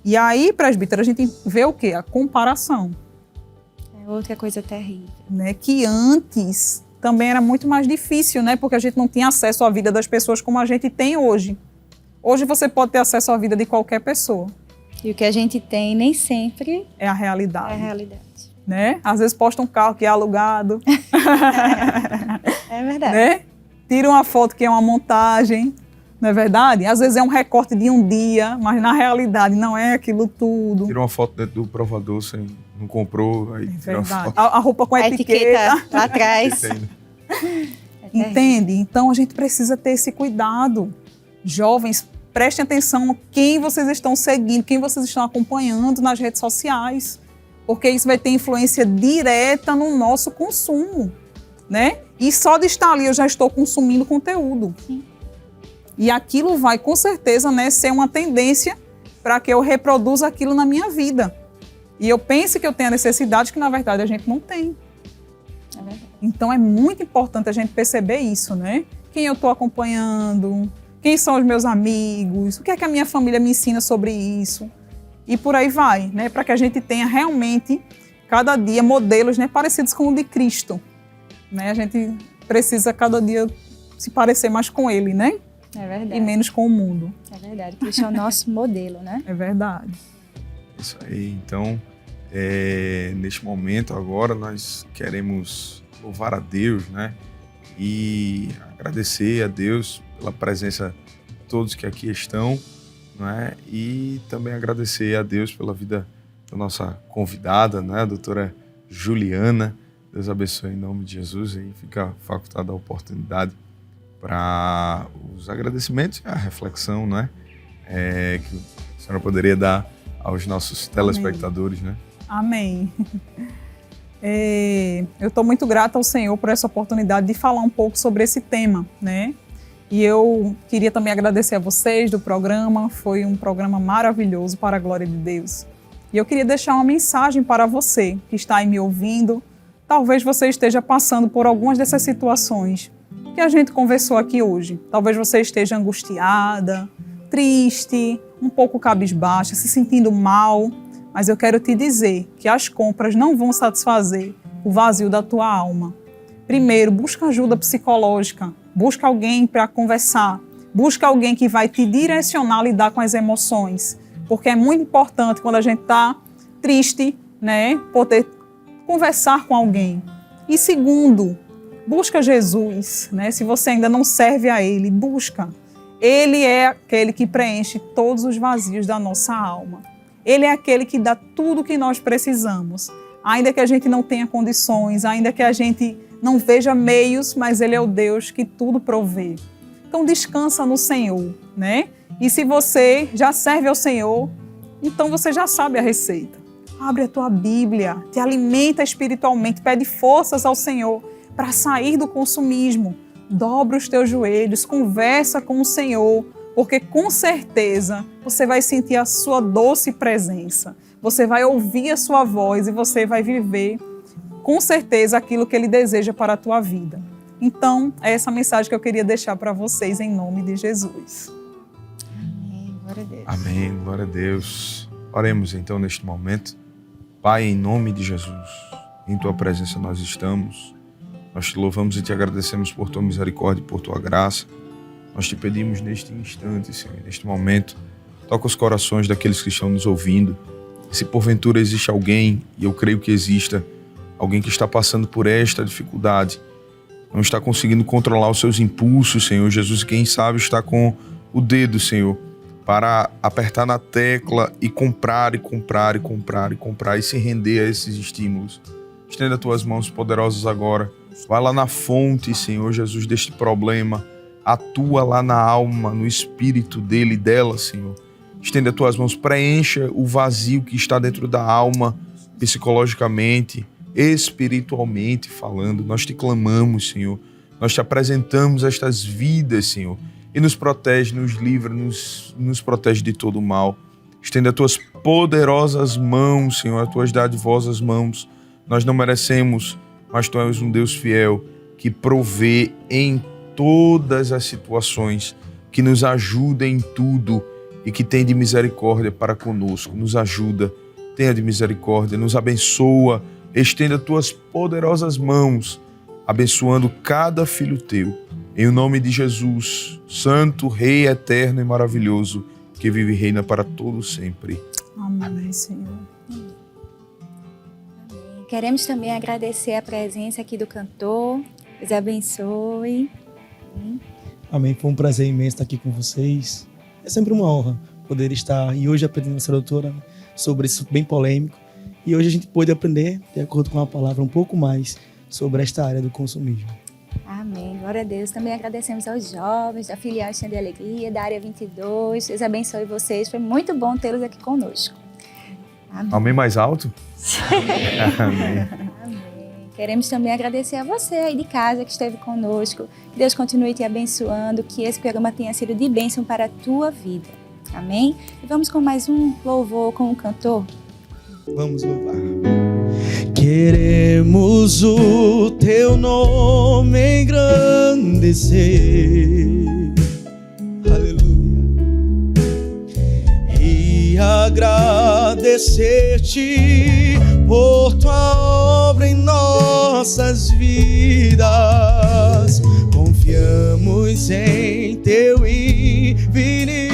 E aí, presbítero, a gente vê o quê? A comparação. É outra coisa terrível. Né? Que antes também era muito mais difícil, né? Porque a gente não tinha acesso à vida das pessoas como a gente tem hoje. Hoje você pode ter acesso à vida de qualquer pessoa. E o que a gente tem nem sempre é a realidade. É a realidade. Né? Às vezes posta um carro que é alugado. É verdade. Né? Tira uma foto que é uma montagem. Não é verdade? Às vezes é um recorte de um dia, mas na realidade não é aquilo tudo. Tira uma foto dentro do provador, não comprou, aí tira uma foto. A roupa com a etiqueta lá atrás. Entende? Então a gente precisa ter esse cuidado. Jovens, prestem atenção quem vocês estão seguindo, quem vocês estão acompanhando nas redes sociais, porque isso vai ter influência direta no nosso consumo, né? E só de estar ali eu já estou consumindo conteúdo. Sim. E aquilo vai, com certeza, né, ser uma tendência para que eu reproduza aquilo na minha vida. E eu pense que eu tenho a necessidade que, na verdade, a gente não tem. É verdade. Então, é muito importante a gente perceber isso, né? Quem eu estou acompanhando, quem são os meus amigos, o que é que a minha família me ensina sobre isso. E por aí vai, né? Para que a gente tenha realmente, cada dia, modelos, né, parecidos com o de Cristo. Né? A gente precisa, cada dia, se parecer mais com Ele, né? É verdade. E menos com o mundo. É verdade. Cristo é o nosso modelo, né? É verdade. Isso aí. Então, neste momento agora, nós queremos louvar a Deus, né? E agradecer a Deus pela presença de todos que aqui estão, né? E também agradecer a Deus pela vida da nossa convidada, né? A doutora Juliana. Deus abençoe em nome de Jesus. E fica facultada a oportunidade para os agradecimentos e a reflexão, né? Que a senhora poderia dar aos nossos telespectadores, né? Amém. Eu estou muito grata ao Senhor por essa oportunidade de falar um pouco sobre esse tema, né? E eu queria também agradecer a vocês do programa, foi um programa maravilhoso para a glória de Deus. E eu queria deixar uma mensagem para você que está aí me ouvindo. Talvez você esteja passando por algumas dessas situações que a gente conversou aqui hoje. Talvez você esteja angustiada, triste, um pouco cabisbaixa, se sentindo mal, mas eu quero te dizer que as compras não vão satisfazer o vazio da tua alma. Primeiro, busca ajuda psicológica, busca alguém para conversar, busca alguém que vai te direcionar a lidar com as emoções, porque é muito importante quando a gente está triste, né, poder conversar com alguém. E segundo, busca Jesus, né? Se você ainda não serve a Ele, busca. Ele é aquele que preenche todos os vazios da nossa alma. Ele é aquele que dá tudo o que nós precisamos. Ainda que a gente não tenha condições, ainda que a gente não veja meios, mas Ele é o Deus que tudo provê. Então descansa no Senhor, né? E se você já serve ao Senhor, então você já sabe a receita. Abre a tua Bíblia, te alimenta espiritualmente, pede forças ao Senhor para sair do consumismo. Dobra os teus joelhos, conversa com o Senhor, porque com certeza você vai sentir a sua doce presença. Você vai ouvir a sua voz e você vai viver com certeza aquilo que Ele deseja para a tua vida. Então, é essa mensagem que eu queria deixar para vocês em nome de Jesus. Amém. Glória a Deus. Amém. Glória a Deus. Oremos então neste momento. Pai, em nome de Jesus, em Tua presença nós estamos. Nós te louvamos e te agradecemos por Tua misericórdia e por Tua graça. Nós te pedimos neste instante, Senhor, neste momento, toca os corações daqueles que estão nos ouvindo. Se porventura existe alguém, e eu creio que exista, alguém que está passando por esta dificuldade, não está conseguindo controlar os seus impulsos, Senhor Jesus, e quem sabe está com o dedo, Senhor, para apertar na tecla e comprar, e comprar, e comprar, e comprar, e se render a esses estímulos. Estenda as tuas mãos poderosas agora. Vai lá na fonte, Senhor Jesus, deste problema. Atua lá na alma, no espírito dele e dela, Senhor. Estenda as tuas mãos, preencha o vazio que está dentro da alma, psicologicamente, espiritualmente falando. Nós te clamamos, Senhor. Nós te apresentamos estas vidas, Senhor. E nos protege, nos livra, nos protege de todo o mal. Estenda as tuas poderosas mãos, Senhor, as tuas dadivosas mãos. Nós não merecemos, mas tu és um Deus fiel que provê em todas as situações, que nos ajuda em tudo e que tem de misericórdia para conosco. Nos ajuda, tenha de misericórdia, nos abençoa, estenda tuas poderosas mãos, abençoando cada filho teu. Em o nome de Jesus, Santo, Rei eterno e maravilhoso, que vive e reina para todo sempre. Amém, Senhor. Queremos também agradecer a presença aqui do cantor. Deus abençoe. Amém. Foi um prazer imenso estar aqui com vocês. É sempre uma honra poder estar e hoje aprendendo com essa doutora sobre isso bem polêmico. E hoje a gente pôde aprender, de acordo com a palavra, um pouco mais sobre esta área do consumismo. Amém. Glória a Deus. Também agradecemos aos jovens da filial Stand de Alegria, da área 22. Deus abençoe vocês. Foi muito bom tê-los aqui conosco. Amém. Amém mais alto? Amém. Amém. Queremos também agradecer a você aí de casa que esteve conosco. Que Deus continue te abençoando, que esse programa tenha sido de bênção para a tua vida. Amém? E vamos com mais um louvor com o cantor. Vamos louvar. Queremos o teu nome engrandecer. Aleluia. E agradecer-te por tua obra em nossas vidas. Confiamos em teu infinito